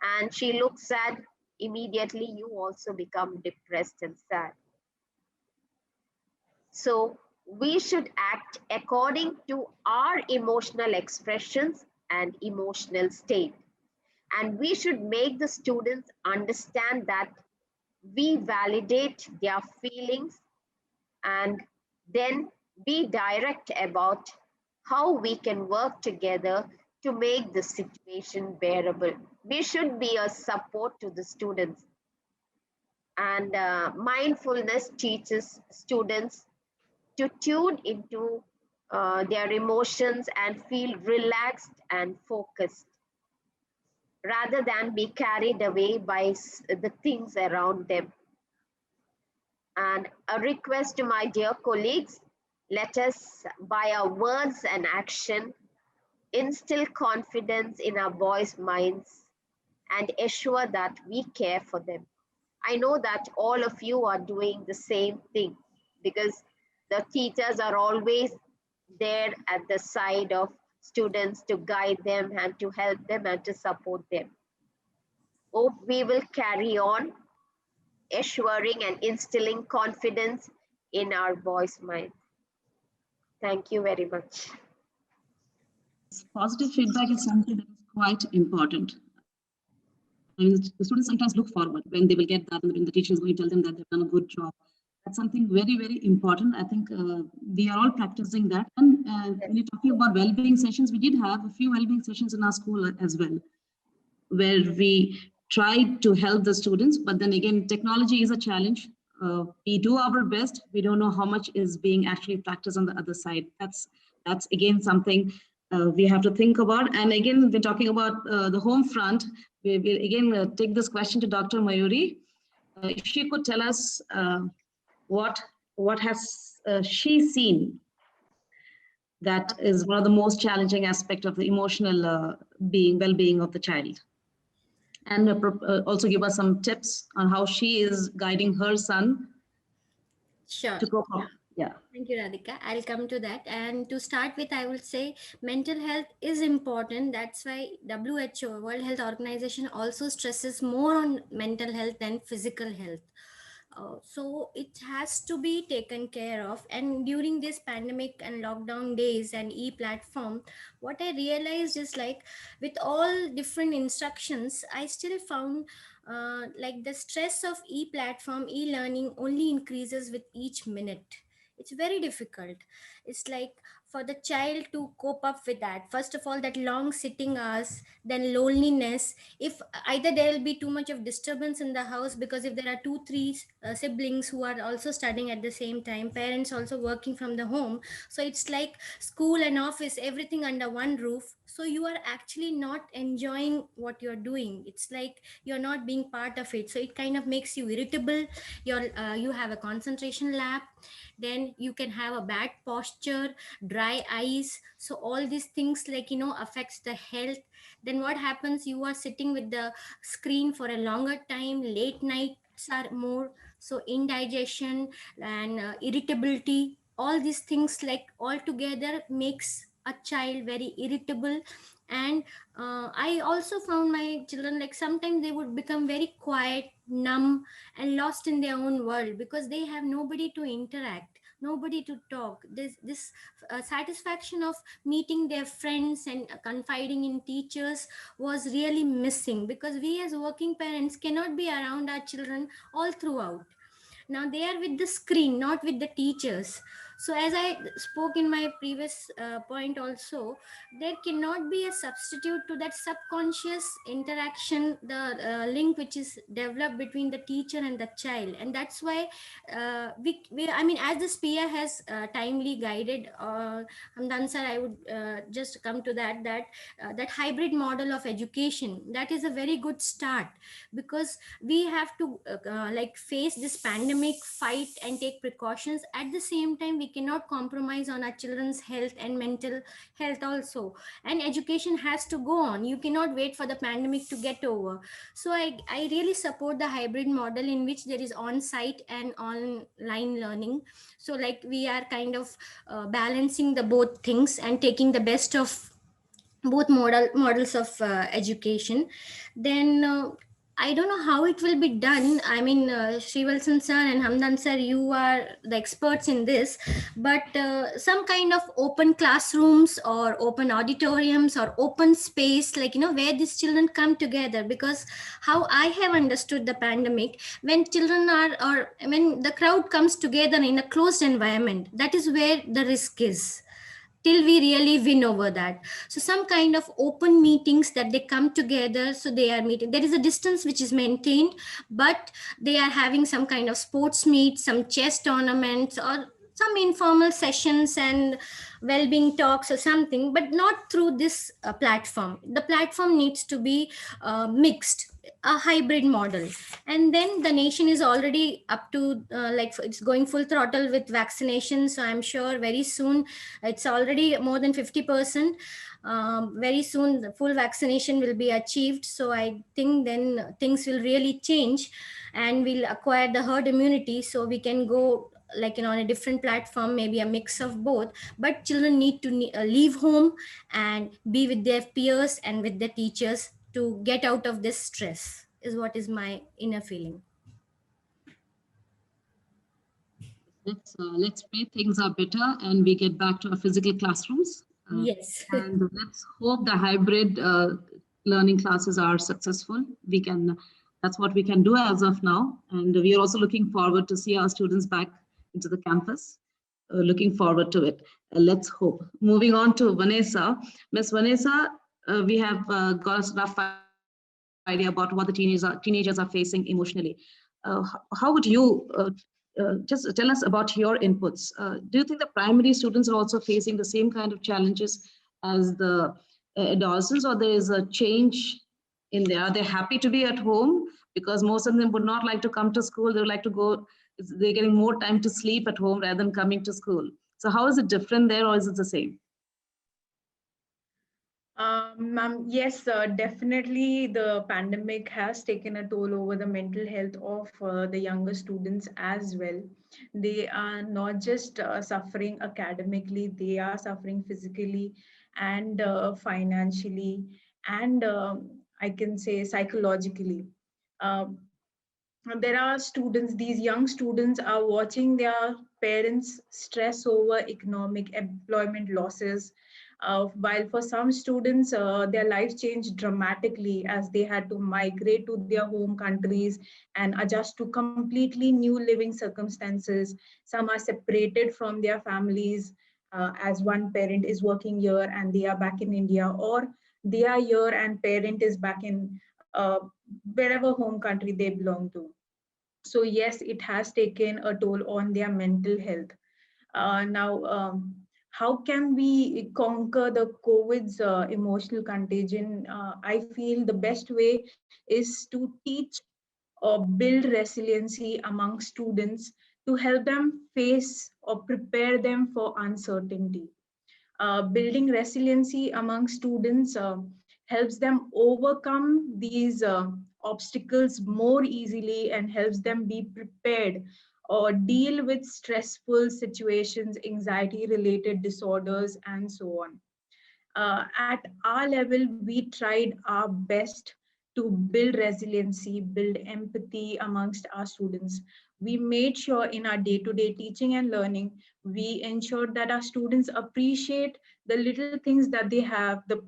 and she looks sad, immediately you also become depressed and sad. So we should act according to our emotional expressions and emotional state. And we should make the students understand that we validate their feelings and then be direct about how we can work together to make the situation bearable. We should be a support to the students. And mindfulness teaches students to tune into their emotions and feel relaxed and focused, rather than be carried away by the things around them. And a request to my dear colleagues, let us, by our words and action, instill confidence in our boys' minds and assure that we care for them. I know that all of you are doing the same thing because the teachers are always there at the side of students to guide them and to help them and to support them. Hope we will carry on assuring and instilling confidence in our boys' mind. Thank you very much. Positive feedback is something that is quite important. I mean, the students sometimes look forward when they will get that and when the teacher is going to tell them that they've done a good job. That's something very, very important. I think we are all practicing that. And when you're talking about well-being sessions, we did have a few well-being sessions in our school as well, where we tried to help the students. But then again, technology is a challenge. We do our best. We don't know how much is being actually practiced on the other side. That's again something we have to think about. And again, we're talking about the home front. We will again take this question to Dr. Mayuri. If she could tell us what has she seen that is one of the most challenging aspects of the emotional well-being of the child, and also give us some tips on how she is guiding her son to cope up. Yeah. Thank you, Radhika. I'll come to that. And to start with, I will say mental health is important. That's why WHO, World Health Organization, also stresses more on mental health than physical health. So it has to be taken care of. And during this pandemic and lockdown days and e-platform, what I realized is like with all different instructions, I still found like the stress of e-platform, e-learning only increases with each minute. It's very difficult. It's like for the child to cope up with that, first of all, that long sitting hours, then loneliness. If either there will be too much of disturbance in the house, because if there are 2-3 siblings who are also studying at the same time, parents also working from the home, so it's like school and office, everything under one roof, so you are actually not enjoying what you're doing. It's like you're not being part of it, so it kind of makes you irritable. You have a concentration lap, then you can have a bad posture, dry eyes. So all these things, like, affects the health. Then what happens, you are sitting with the screen for a longer time, late nights are more, so indigestion and irritability, all these things like all together makes a child very irritable. And I also found my children, like sometimes they would become very quiet, numb, and lost in their own world because they have nobody to interact, nobody to talk. This satisfaction of meeting their friends and confiding in teachers was really missing, because we as working parents cannot be around our children all throughout. Now they are with the screen, not with the teachers. So as I spoke in my previous point also, there cannot be a substitute to that subconscious interaction, the link which is developed between the teacher and the child. And that's why I mean, as the SPIA has timely guided, Hamdan sir, I would just come to that hybrid model of education, that is a very good start, because we have to like face this pandemic, fight and take precautions. At the same time, we cannot compromise on our children's health and mental health also, and education has to go on. You cannot wait for the pandemic to get over. So I really support the hybrid model in which there is on-site and online learning. So like we are kind of balancing the both things and taking the best of both models of education. Then I don't know how it will be done. I mean, Srivalsan sir and Hamdan sir, you are the experts in this, but some kind of open classrooms or open auditoriums or open space, like, where these children come together. Because how I have understood the pandemic, when children are, or when the crowd comes together in a closed environment, that is where the risk is, till we really win over that. So some kind of open meetings that they come together, so they are meeting, there is a distance which is maintained, but they are having some kind of sports meet, some chess tournaments, or some informal sessions and well-being talks or something, but not through this platform. The platform needs to be mixed. a hybrid model. And then the nation is already up to like it's going full throttle with vaccination. So I'm sure very soon, it's already more than 50%. Very soon the full vaccination will be achieved. So I think then things will really change and we'll acquire the herd immunity, so we can go like, you know, on a different platform, maybe a mix of both. But children need to leave home and be with their peers and with their teachers to get out of this stress, is what is my inner feeling. Let's pray things are better and we get back to our physical classrooms. Yes. And let's hope the hybrid learning classes are successful. That's what we can do as of now. And we are also looking forward to see our students back into the campus. Looking forward to it. Let's hope. Moving on to Vanessa. Miss Vanessa, we have got a rough idea about what the teenagers are facing emotionally. How would you just tell us about your inputs? Do you think the primary students are also facing the same kind of challenges as the adolescents, or there is a change in there? Are they happy to be at home? Because most of them would not like to come to school. They would like to go, they're getting more time to sleep at home rather than coming to school. So how is it different there, or is it the same? Yes, definitely the pandemic has taken a toll over the mental health of the younger students as well. They are not just suffering academically, they are suffering physically and financially, and I can say psychologically. There are students, these young students are watching their parents stress over economic employment losses, while for some students, their life changed dramatically as they had to migrate to their home countries and adjust to completely new living circumstances. Some are separated from their families as one parent is working here and they are back in India, or they are here and parent is back in wherever home country they belong to. So yes, it has taken a toll on their mental health. Now, how can we conquer the COVID's emotional contagion? I feel the best way is to teach or build resiliency among students to help them face or prepare them for uncertainty. Building resiliency among students helps them overcome these obstacles more easily and helps them be prepared or deal with stressful situations, anxiety related disorders, and so on. At our level, we tried our best to build resiliency, build empathy amongst our students. We made sure in our day-to-day teaching and learning, we ensured that our students appreciate the little things that they have, the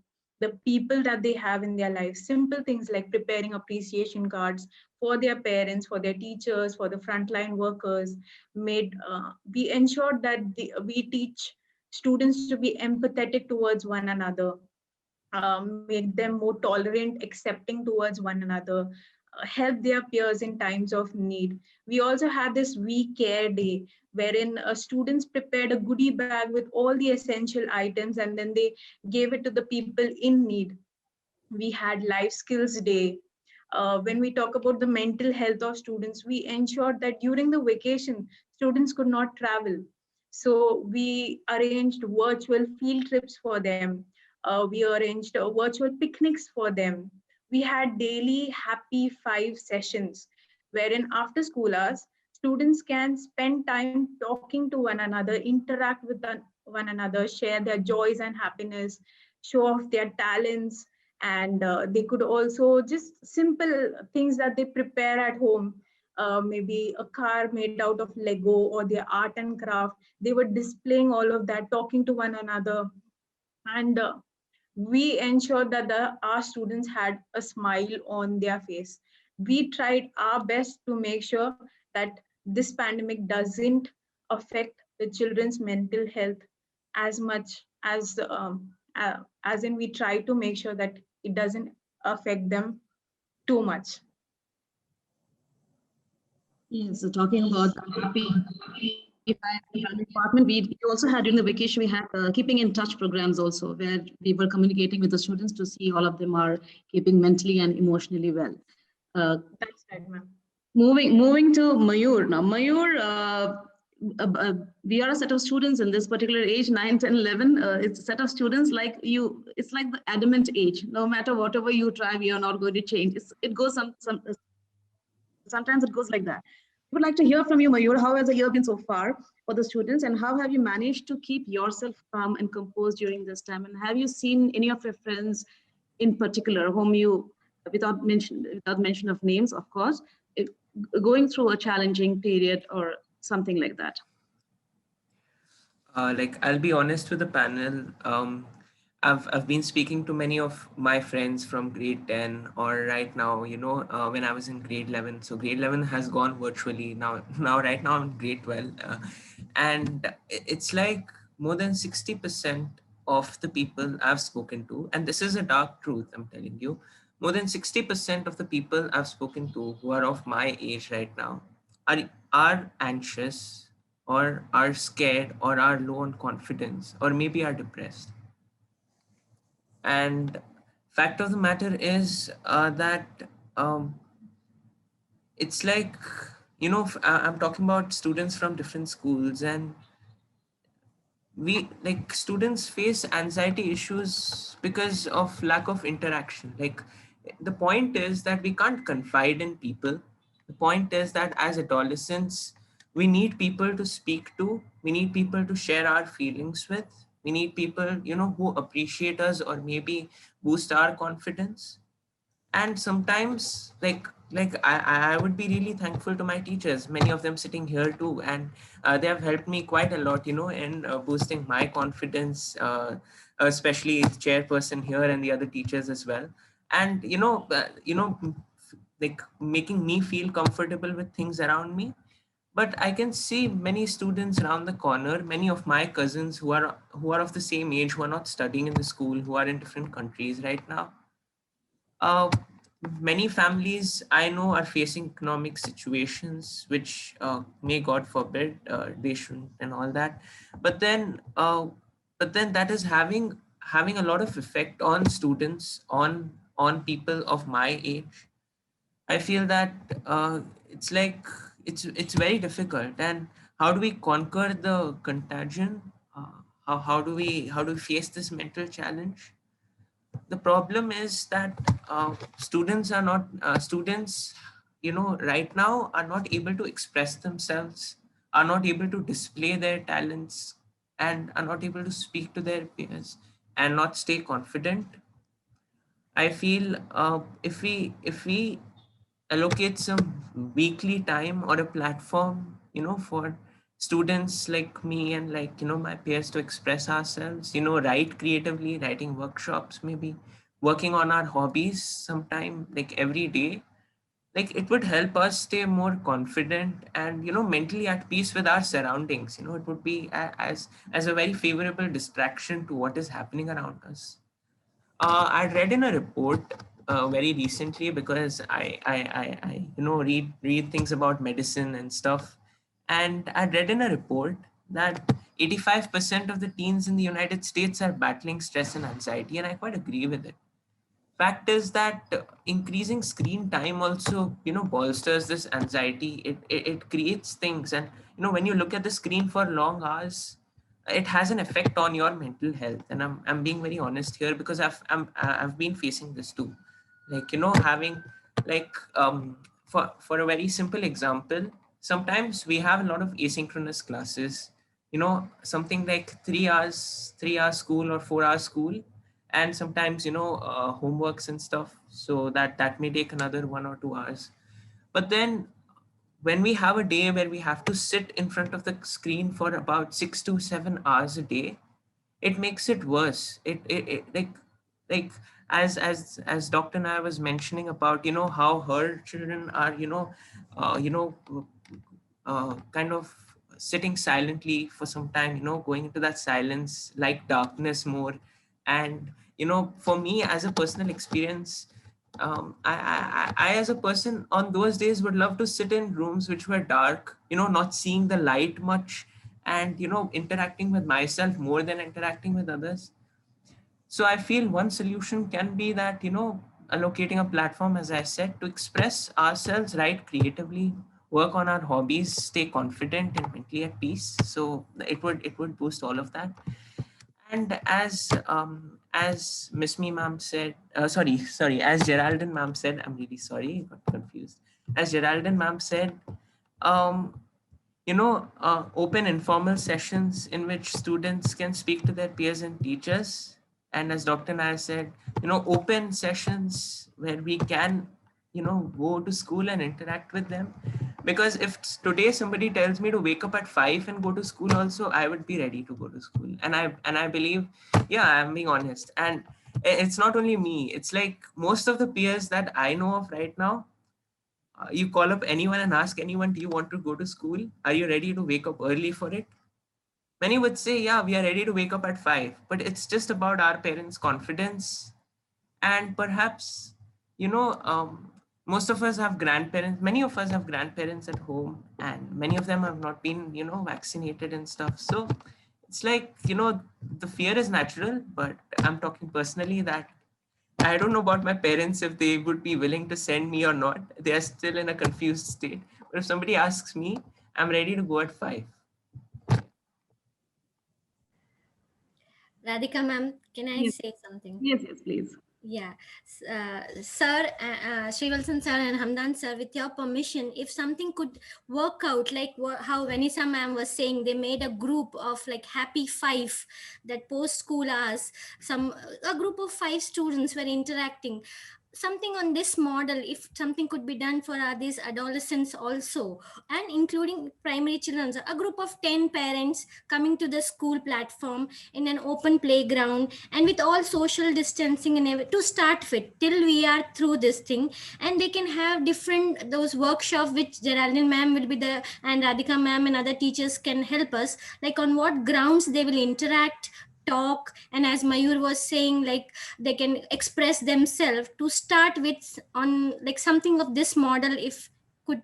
people that they have in their lives. Simple things like preparing appreciation cards for their parents, for their teachers, for the frontline workers. We ensured that we teach students to be empathetic towards one another, make them more tolerant, accepting towards one another, help their peers in times of need. We also had this We Care Day, wherein students prepared a goodie bag with all the essential items and then they gave it to the people in need. We had Life Skills Day. When we talk about the mental health of students, we ensured that during the vacation, students could not travel. So we arranged virtual field trips for them. We arranged virtual picnics for them. We had daily Happy Five sessions, wherein after school hours, students can spend time talking to one another, interact with one another, share their joys and happiness, show off their talents, and they could also just simple things that they prepare at home, maybe a car made out of Lego or their art and craft. They were displaying all of that, talking to one another, and we ensured that our students had a smile on their face. We tried our best to make sure that this pandemic doesn't affect the children's mental health as much as in we try to make sure that it doesn't affect them too much. Yes, so talking about happy department, we also had during the vacation, we had keeping in touch programs also, where we were communicating with the students to see all of them are keeping mentally and emotionally well. That's right, ma'am. Moving to Mayur. Now, Mayur, we are a set of students in this particular age, 9, 10, 11. It's a set of students like you. It's like the adamant age. No matter whatever you try, we are not going to change. It goes sometimes it goes like that. I would like to hear from you, Mayur. How has the year been so far for the students, and how have you managed to keep yourself calm and composed during this time? And have you seen any of your friends in particular whom you, without mention of names, of course, going through a challenging period or something like that? Like, I'll be honest with the panel. I've been speaking to many of my friends from grade 10 or right now, when I was in grade 11. So grade 11 has gone virtually now. Now, right now, I'm in grade 12. And it's like more than 60% of the people I've spoken to, and this is a dark truth, I'm telling you, more than 60% of the people I've spoken to who are of my age right now are anxious or are scared or are low on confidence or maybe are depressed. And fact of the matter is that it's like, I'm talking about students from different schools, and we like students face anxiety issues because of lack of interaction. Like, the point is that we can't confide in people. The point is that as adolescents, we need people to speak to, we need people to share our feelings with, we need people, who appreciate us or maybe boost our confidence. And sometimes, I would be really thankful to my teachers, many of them sitting here too, and they have helped me quite a lot, in boosting my confidence, especially the chairperson here and the other teachers as well. And like making me feel comfortable with things around me. But I can see many students around the corner, many of my cousins who are of the same age, who are not studying in the school, who are in different countries right now. uh, Many families I know are facing economic situations which, may God forbid, they shouldn't and all that. But then that is having a lot of effect on students, on people of my age. I feel that it's like it's very difficult. And how do we conquer the contagion? How do we face this mental challenge? The problem is that students, right now are not able to express themselves, are not able to display their talents, and are not able to speak to their peers and not stay confident. I feel if we allocate some weekly time or a platform, for students like me and like, my peers to express ourselves, write creatively, writing workshops, maybe working on our hobbies sometime, like every day, like it would help us stay more confident and, mentally at peace with our surroundings. It would be as a very favorable distraction to what is happening around us. I read in a report very recently, because I read things about medicine and stuff, and I read in a report that 85% of the teens in the United States are battling stress and anxiety, and I quite agree with it. Fact is that increasing screen time also, bolsters this anxiety. It creates things, and when you look at the screen for long hours, it has an effect on your mental health. And I'm being very honest here, because I've been facing this too. Like, having, like, for a very simple example, sometimes we have a lot of asynchronous classes, something like 3 hours school or 4 hours school, and sometimes, homeworks and stuff, so that may take another 1 or 2 hours. But then when we have a day where we have to sit in front of the screen for about 6 to 7 hours a day, it makes it worse. It like as Dr. Nair was mentioning about, how her children are, kind of sitting silently for some time, going into that silence, like darkness more. And, for me, as a personal experience, I as a person on those days would love to sit in rooms which were dark, not seeing the light much, and, interacting with myself more than interacting with others. So I feel one solution can be that, allocating a platform, as I said, to express ourselves, right, creatively, work on our hobbies, stay confident and mentally at peace. So it would boost all of that. And as Miss Me ma'am said, sorry, as Geraldine ma'am said, I'm really sorry, got confused. As Geraldine ma'am said, open informal sessions in which students can speak to their peers and teachers. And as Dr. Nair said, open sessions where we can, go to school and interact with them. Because if today somebody tells me to wake up at 5 and go to school also, I would be ready to go to school. And I believe, yeah, I'm being honest. And it's not only me, it's like most of the peers that I know of right now, you call up anyone and ask anyone, do you want to go to school? Are you ready to wake up early for it? Many would say, yeah, we are ready to wake up at 5, but it's just about our parents' confidence. And perhaps, most of us have grandparents, many of us have grandparents at home, and many of them have not been, vaccinated and stuff. So it's like, the fear is natural, but I'm talking personally that I don't know about my parents if they would be willing to send me or not. They are still in a confused state. But if somebody asks me, I'm ready to go at 5. Radhika ma'am, can I Yes. say something? Yes, please. Yeah, sir, Srivalsan sir and Hamdan sir, with your permission, if something could work out, like how Vanessa ma'am was saying, they made a group of like Happy 5 that post school hours, a group of 5 students were interacting. Something on this model, if something could be done for these adolescents also, and including primary children, a group of 10 parents coming to the school platform in an open playground, and with all social distancing and to start with till we are through this thing, and they can have different those workshops which Geraldine ma'am will be there and Radhika ma'am and other teachers can help us, like on what grounds they will interact, talk, and as Mayur was saying, like they can express themselves, to start with on like something of this model if could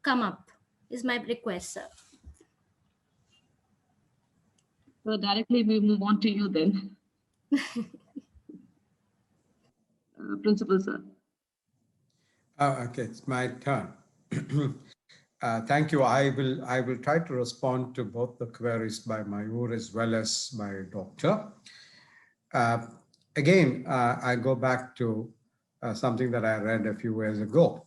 come up, is my request, sir. So directly we move on to you then. Principal sir. Okay, it's my turn. Thank you. I will try to respond to both the queries by Mayur as well as by Doctor. Again, I go back to something that I read a few years ago.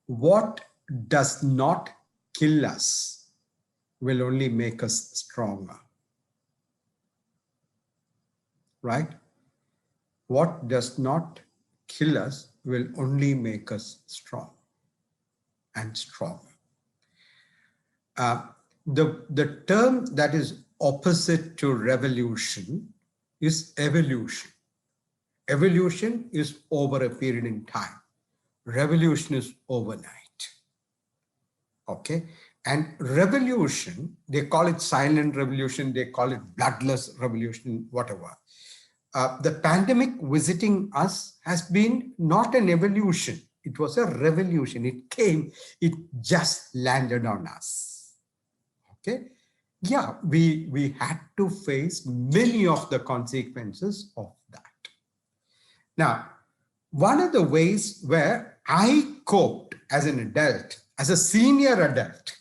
What does not kill us will only make us stronger. Right? What does not kill us will only make us strong and strong. The term that is opposite to revolution is evolution. Evolution is over a period in time. Revolution is overnight. Okay? And revolution, they call it silent revolution, they call it bloodless revolution, whatever. The pandemic visiting us has been not an evolution. It was a revolution. It came, it just landed on us. Okay. Yeah, we had to face many of the consequences of that. Now, one of the ways where I coped as an adult, as a senior adult,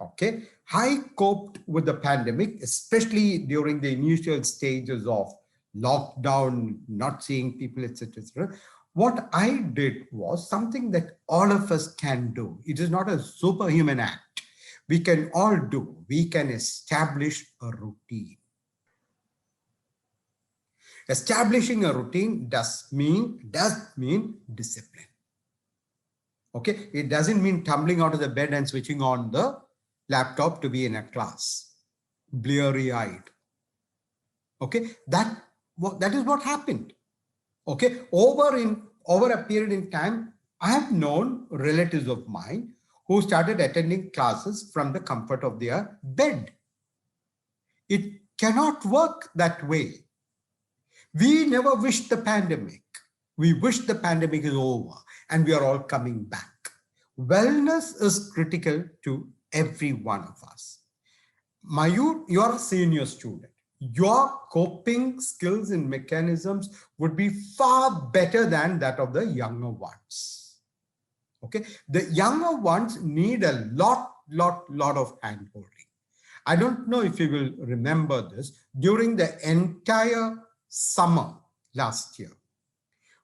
okay, I coped with the pandemic, especially during the initial stages of lockdown, not seeing people, etc., etc. What I did was something that all of us can do. It is not a superhuman act. We can all do. We can establish a routine. Establishing a routine does mean discipline. Okay, it doesn't mean tumbling out of the bed and switching on the laptop to be in a class, bleary-eyed. Okay, that is what happened. Okay, over a period in time, I have known relatives of mine who started attending classes from the comfort of their bed. It cannot work that way. We never wished the pandemic. We wish the pandemic is over and we are all coming back. Wellness is critical to every one of us. Mayur, you are a senior student. your coping skills and mechanisms would be far better than that of the younger ones. Okay, the younger ones need a lot of hand-holding. I don't know if you will remember this. During the entire summer last year,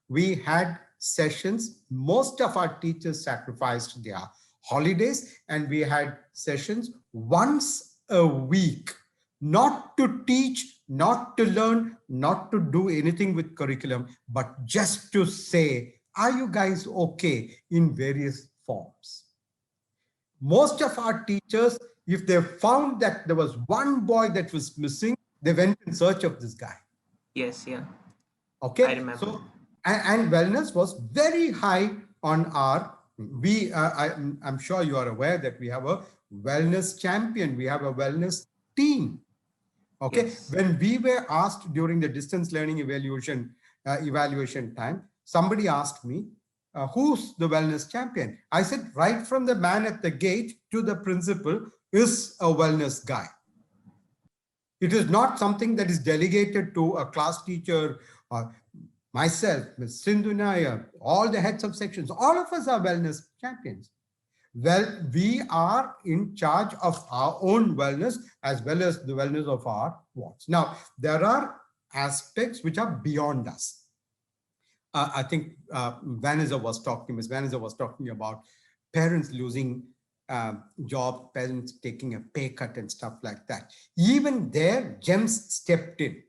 we had sessions. Most of our teachers sacrificed their holidays, and we had sessions once a week, not to teach, not to learn, not to do anything with curriculum, but just to say, are you guys okay, in various forms. Most of our teachers, if they found that there was one boy that was missing, they went in search of this guy. Yes, yeah. Okay, I remember. so and wellness was very high on our. I'm sure you are aware that we have a wellness champion. We have a wellness team. Okay, Yes. when we were asked during the distance learning evaluation time, somebody asked me, who's the wellness champion? I said, right from the man at the gate to the principal is a wellness guy. It is not something that is delegated to a class teacher or myself, Ms. Sindhu Nair, all the heads of sections. All of us are wellness champions. Well, we are in charge of our own wellness as well as the wellness of our wards. Now, there are aspects which are beyond us. I think Vanessa was talking about parents losing job, parents taking a pay cut and stuff like that. Even there, GEMS stepped in,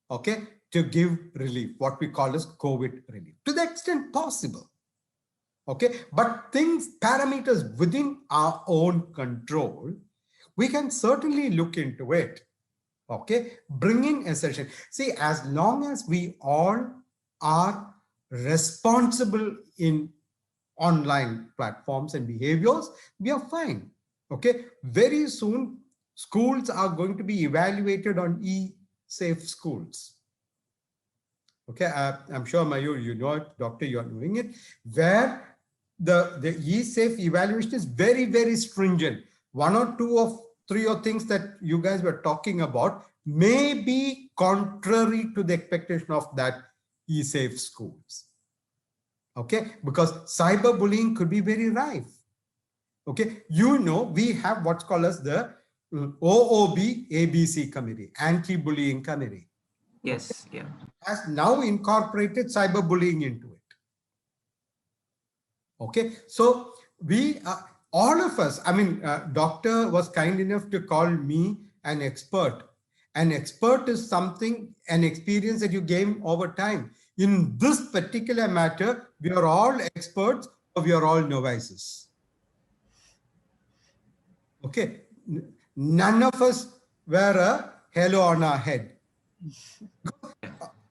okay, to give relief, what we call as COVID relief, to the extent possible. Okay, but parameters within our own control, we can certainly look into it. Okay, bringing a session. See, as long as we all are responsible in online platforms and behaviors, we are fine. Okay, very soon schools are going to be evaluated on e-safe schools. Okay, I'm sure Mayur, you know it, Doctor, you're knowing it, where the e-safe evaluation is very, very stringent. One or two of three or things that you guys were talking about may be contrary to the expectation of that e-safe schools. Okay, because cyberbullying could be very rife. Okay, you know, we have what's called as the OOB ABC committee, anti-bullying committee. Yes, yeah. Has now incorporated cyberbullying into it. Okay, so we, all of us, I mean, doctor was kind enough to call me an expert. An expert is something, an experience that you gain over time. In this particular matter, we are all experts or we are all novices. Okay, none of us wear a halo on our head.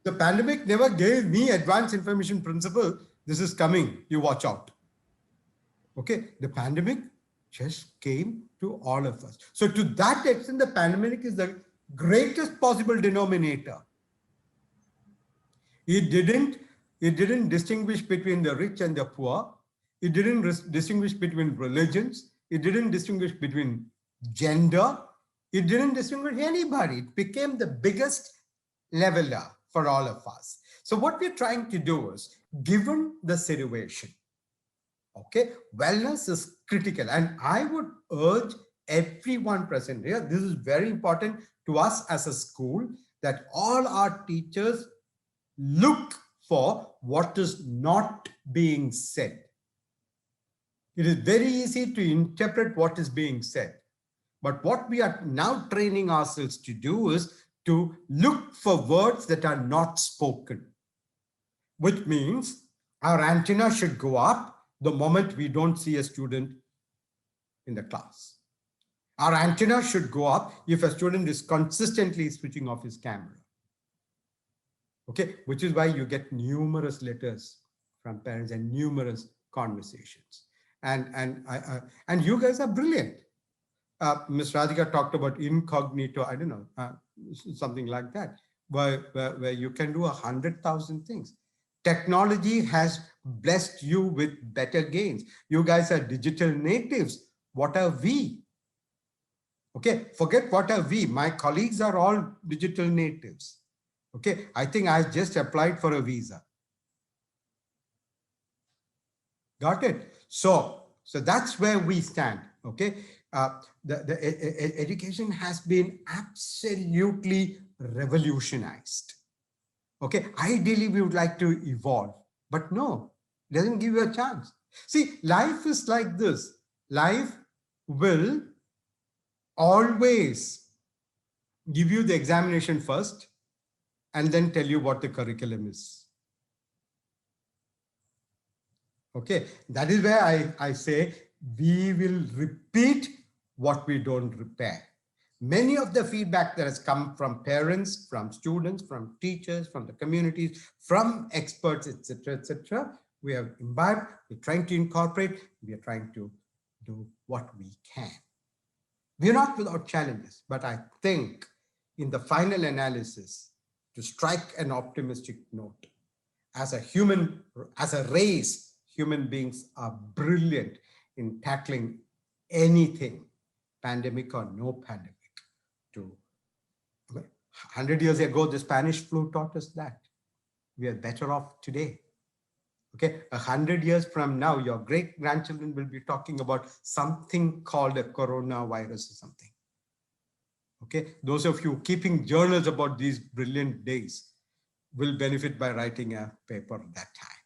The pandemic never gave me advanced information principle. This is coming, you watch out. Okay, the pandemic just came to all of us. So to that extent, the pandemic is the greatest possible denominator. It didn't distinguish between the rich and the poor. It didn't distinguish between religions. It didn't distinguish between gender. It didn't distinguish anybody. It became the biggest leveler for all of us. So what we're trying to do is, given the situation, okay, wellness is critical. And I would urge everyone present here, this is very important to us as a school, that all our teachers look for what is not being said. It is very easy to interpret what is being said. But what we are now training ourselves to do is to look for words that are not spoken, which means our antenna should go up the moment we don't see a student in the class. Our antenna should go up if a student is consistently switching off his camera. Okay, which is why you get numerous letters from parents and numerous conversations. And you guys are brilliant. Ms. Radhika talked about incognito, I don't know, something like that, where you can do 100,000 things. Technology has blessed you with better gains. You guys are digital natives. What are we? Okay, forget what are we. My colleagues are all digital natives. Okay, I think I just applied for a visa. Got it? So that's where we stand. Okay, education has been absolutely revolutionized. Okay, ideally we would like to evolve, but no, it doesn't give you a chance. See, life is like this. Life will always give you the examination first and then tell you what the curriculum is. Okay, that is where I say we will repeat what we don't repair. Many of the feedback that has come from parents, from students, from teachers, from the communities, from experts, etc., we have imbibed, we're trying to incorporate, we are trying to do what we can. We are not without challenges, but I think in the final analysis, to strike an optimistic note, as a human, as a race, human beings are brilliant in tackling anything, pandemic or no pandemic. 100 years ago, the Spanish flu taught us that. We are better off today. Okay, 100 years from now, your great-grandchildren will be talking about something called a coronavirus or something. Okay, those of you keeping journals about these brilliant days will benefit by writing a paper at that time.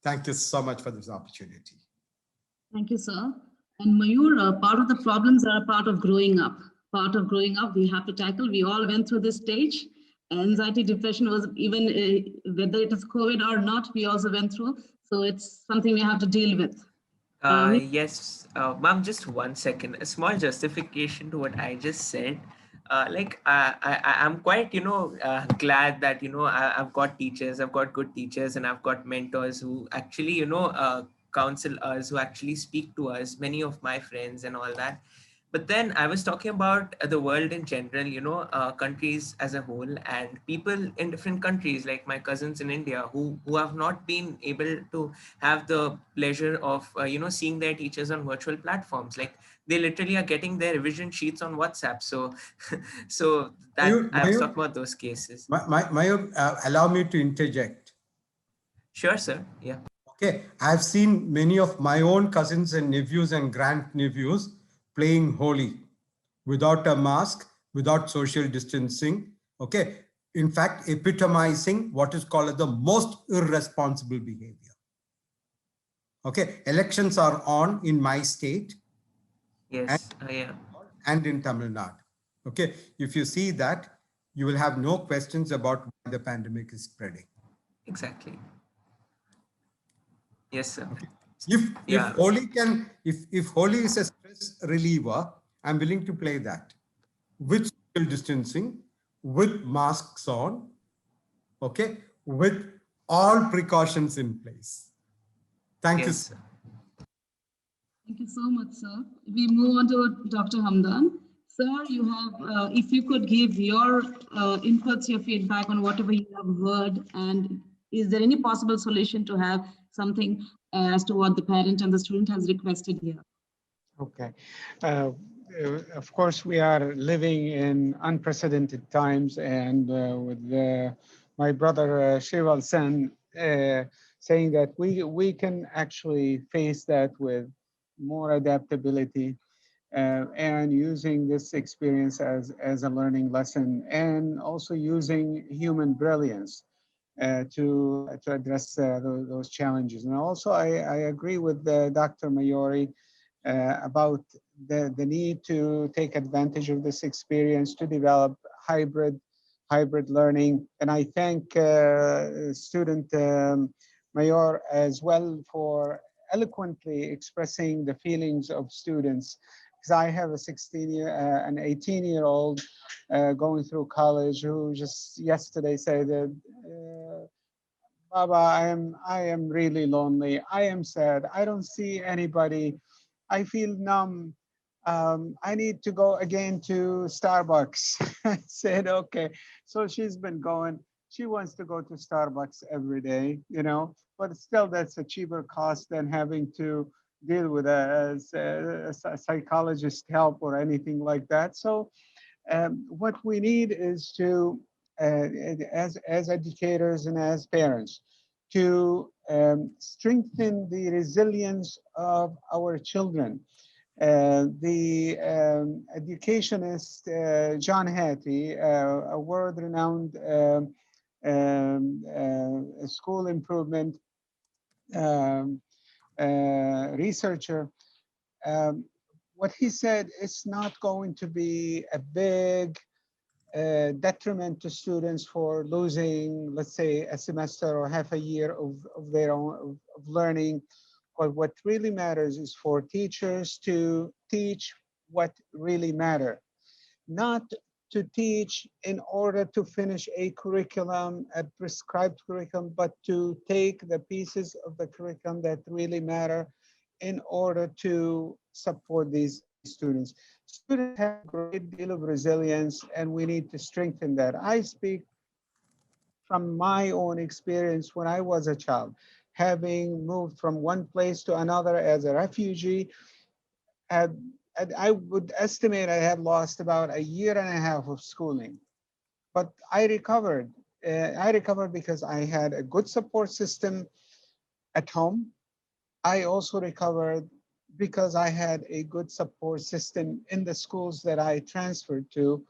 Thank you so much for this opportunity. Thank you, sir. And Mayur, part of the problems are a part of growing up. Part of growing up we have to tackle. We all went through this stage. Anxiety, depression was even, whether it is COVID or not, we also went through. So it's something we have to deal with. Yes, ma'am, just 1 second. A small justification to what I just said. I'm quite, glad that, I've got teachers, I've got good teachers, and I've got mentors who actually, counsel us, who actually speak to us, many of my friends and all that. But then I was talking about the world in general, countries as a whole, and people in different countries, like my cousins in India, who have not been able to have the pleasure of, seeing their teachers on virtual platforms. Like they literally are getting their revision sheets on WhatsApp. So, so that I was talking about those cases. Mayur, allow me to interject. Sure, sir. Yeah. Okay, I've seen many of my own cousins and nephews and grandnephews playing Holi without a mask, without social distancing. Okay, in fact, epitomizing what is called the most irresponsible behavior. Okay, elections are on in my state. Yes, yeah. And in Tamil Nadu. Okay, if you see that, you will have no questions about why the pandemic is spreading. Exactly. Yes, sir. Okay. If Holi can, if Holi is a stress reliever, I'm willing to play that with social distancing, with masks on, okay, with all precautions in place. Thank you, sir. Thank you so much, sir. We move on to Dr. Hamdan. Sir, you have, if you could give your inputs, your feedback on whatever you have heard, and is there any possible solution to have something as to what the parent and the student has requested here? Okay. Of course, we are living in unprecedented times, and with my brother Shival Sen saying that we can actually face that with more adaptability and using this experience as a learning lesson, and also using human brilliance to address those challenges. And also, I agree with Dr. Mayuri about the need to take advantage of this experience to develop hybrid learning. And I thank student Mayor as well for eloquently expressing the feelings of students. Because I have a 18-year-old going through college who just yesterday said that, Baba, I am really lonely. I am sad. I don't see anybody. I feel numb. I need to go again to Starbucks. I said, okay. So she's been going. She wants to go to Starbucks every day, but still that's a cheaper cost than having to deal with a psychologist help or anything like that. So what we need is to, as educators and as parents, to strengthen the resilience of our children. The educationist John Hattie, a world-renowned school improvement researcher, what he said, it's not going to be a big detriment to students for losing, let's say, a semester or half a year of their own of learning. But what really matters is for teachers to teach what really matter, not to teach in order to finish a curriculum, a prescribed curriculum, but to take the pieces of the curriculum that really matter in order to support these students. Students have a great deal of resilience, and we need to strengthen that. I speak from my own experience when I was a child, having moved from one place to another as a refugee. I would estimate I had lost about a year and a half of schooling, but I recovered. I recovered because I had a good support system at home. I also recovered because I had a good support system in the schools that I transferred to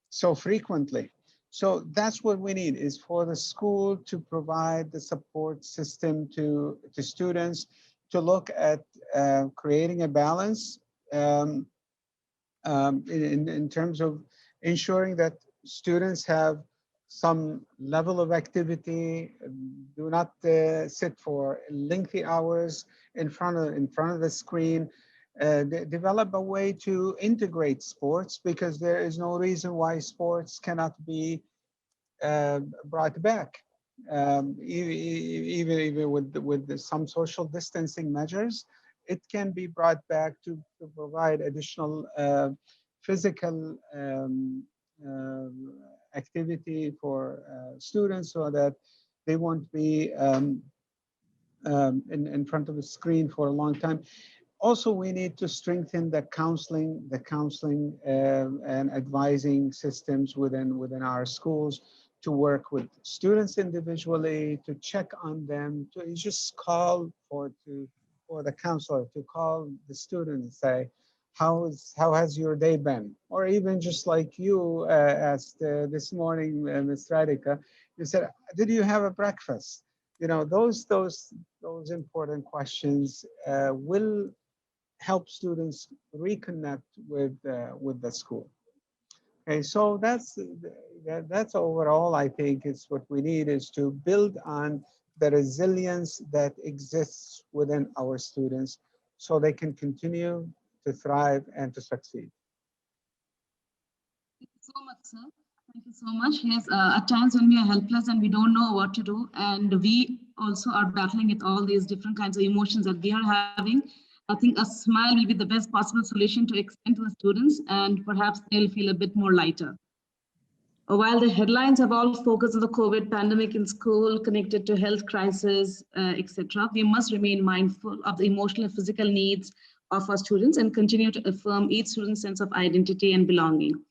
so frequently. So that's what we need, is for the school to provide the support system to students, to look at creating a balance in terms of ensuring that students have some level of activity, do not sit for lengthy hours in front of the screen. Develop a way to integrate sports, because there is no reason why sports cannot be brought back, even with some social distancing measures. It can be brought back to provide additional physical activity for students, so that they won't be in front of a screen for a long time. Also, we need to strengthen the counseling and advising systems within our schools, to work with students individually, to check on them, to just call for the counselor to call the student and say, how has your day been? Or even just like you asked this morning, Ms. Radhika, you said, did you have a breakfast? You know, those important questions will help students reconnect with the school. Okay, so that's overall, I think, is what we need, is to build on the resilience that exists within our students, so they can continue to thrive and to succeed. Thank you so much, sir. Thank you so much. Yes, at times when we are helpless and we don't know what to do, and we also are battling with all these different kinds of emotions that we are having, I think a smile will be the best possible solution to extend to the students, and perhaps they'll feel a bit more lighter. While the headlines have all focused on the COVID pandemic in school, connected to health crisis, etc., we must remain mindful of the emotional and physical needs of our students and continue to affirm each student's sense of identity and belonging.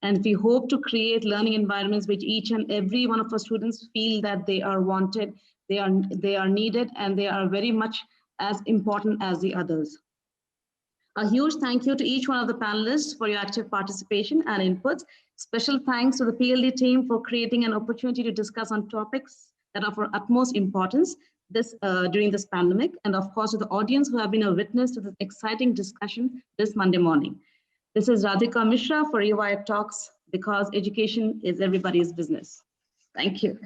And we hope to create learning environments which each and every one of our students feel that they are wanted, they are needed, and they are very much as important as the others. A huge thank you to each one of the panelists for your active participation and inputs. Special thanks to the PLD team for creating an opportunity to discuss on topics that are of utmost importance during this pandemic, and of course to the audience who have been a witness to this exciting discussion this Monday morning. This is Radhika Mishra for Rewired Talks, because education is everybody's business. Thank you.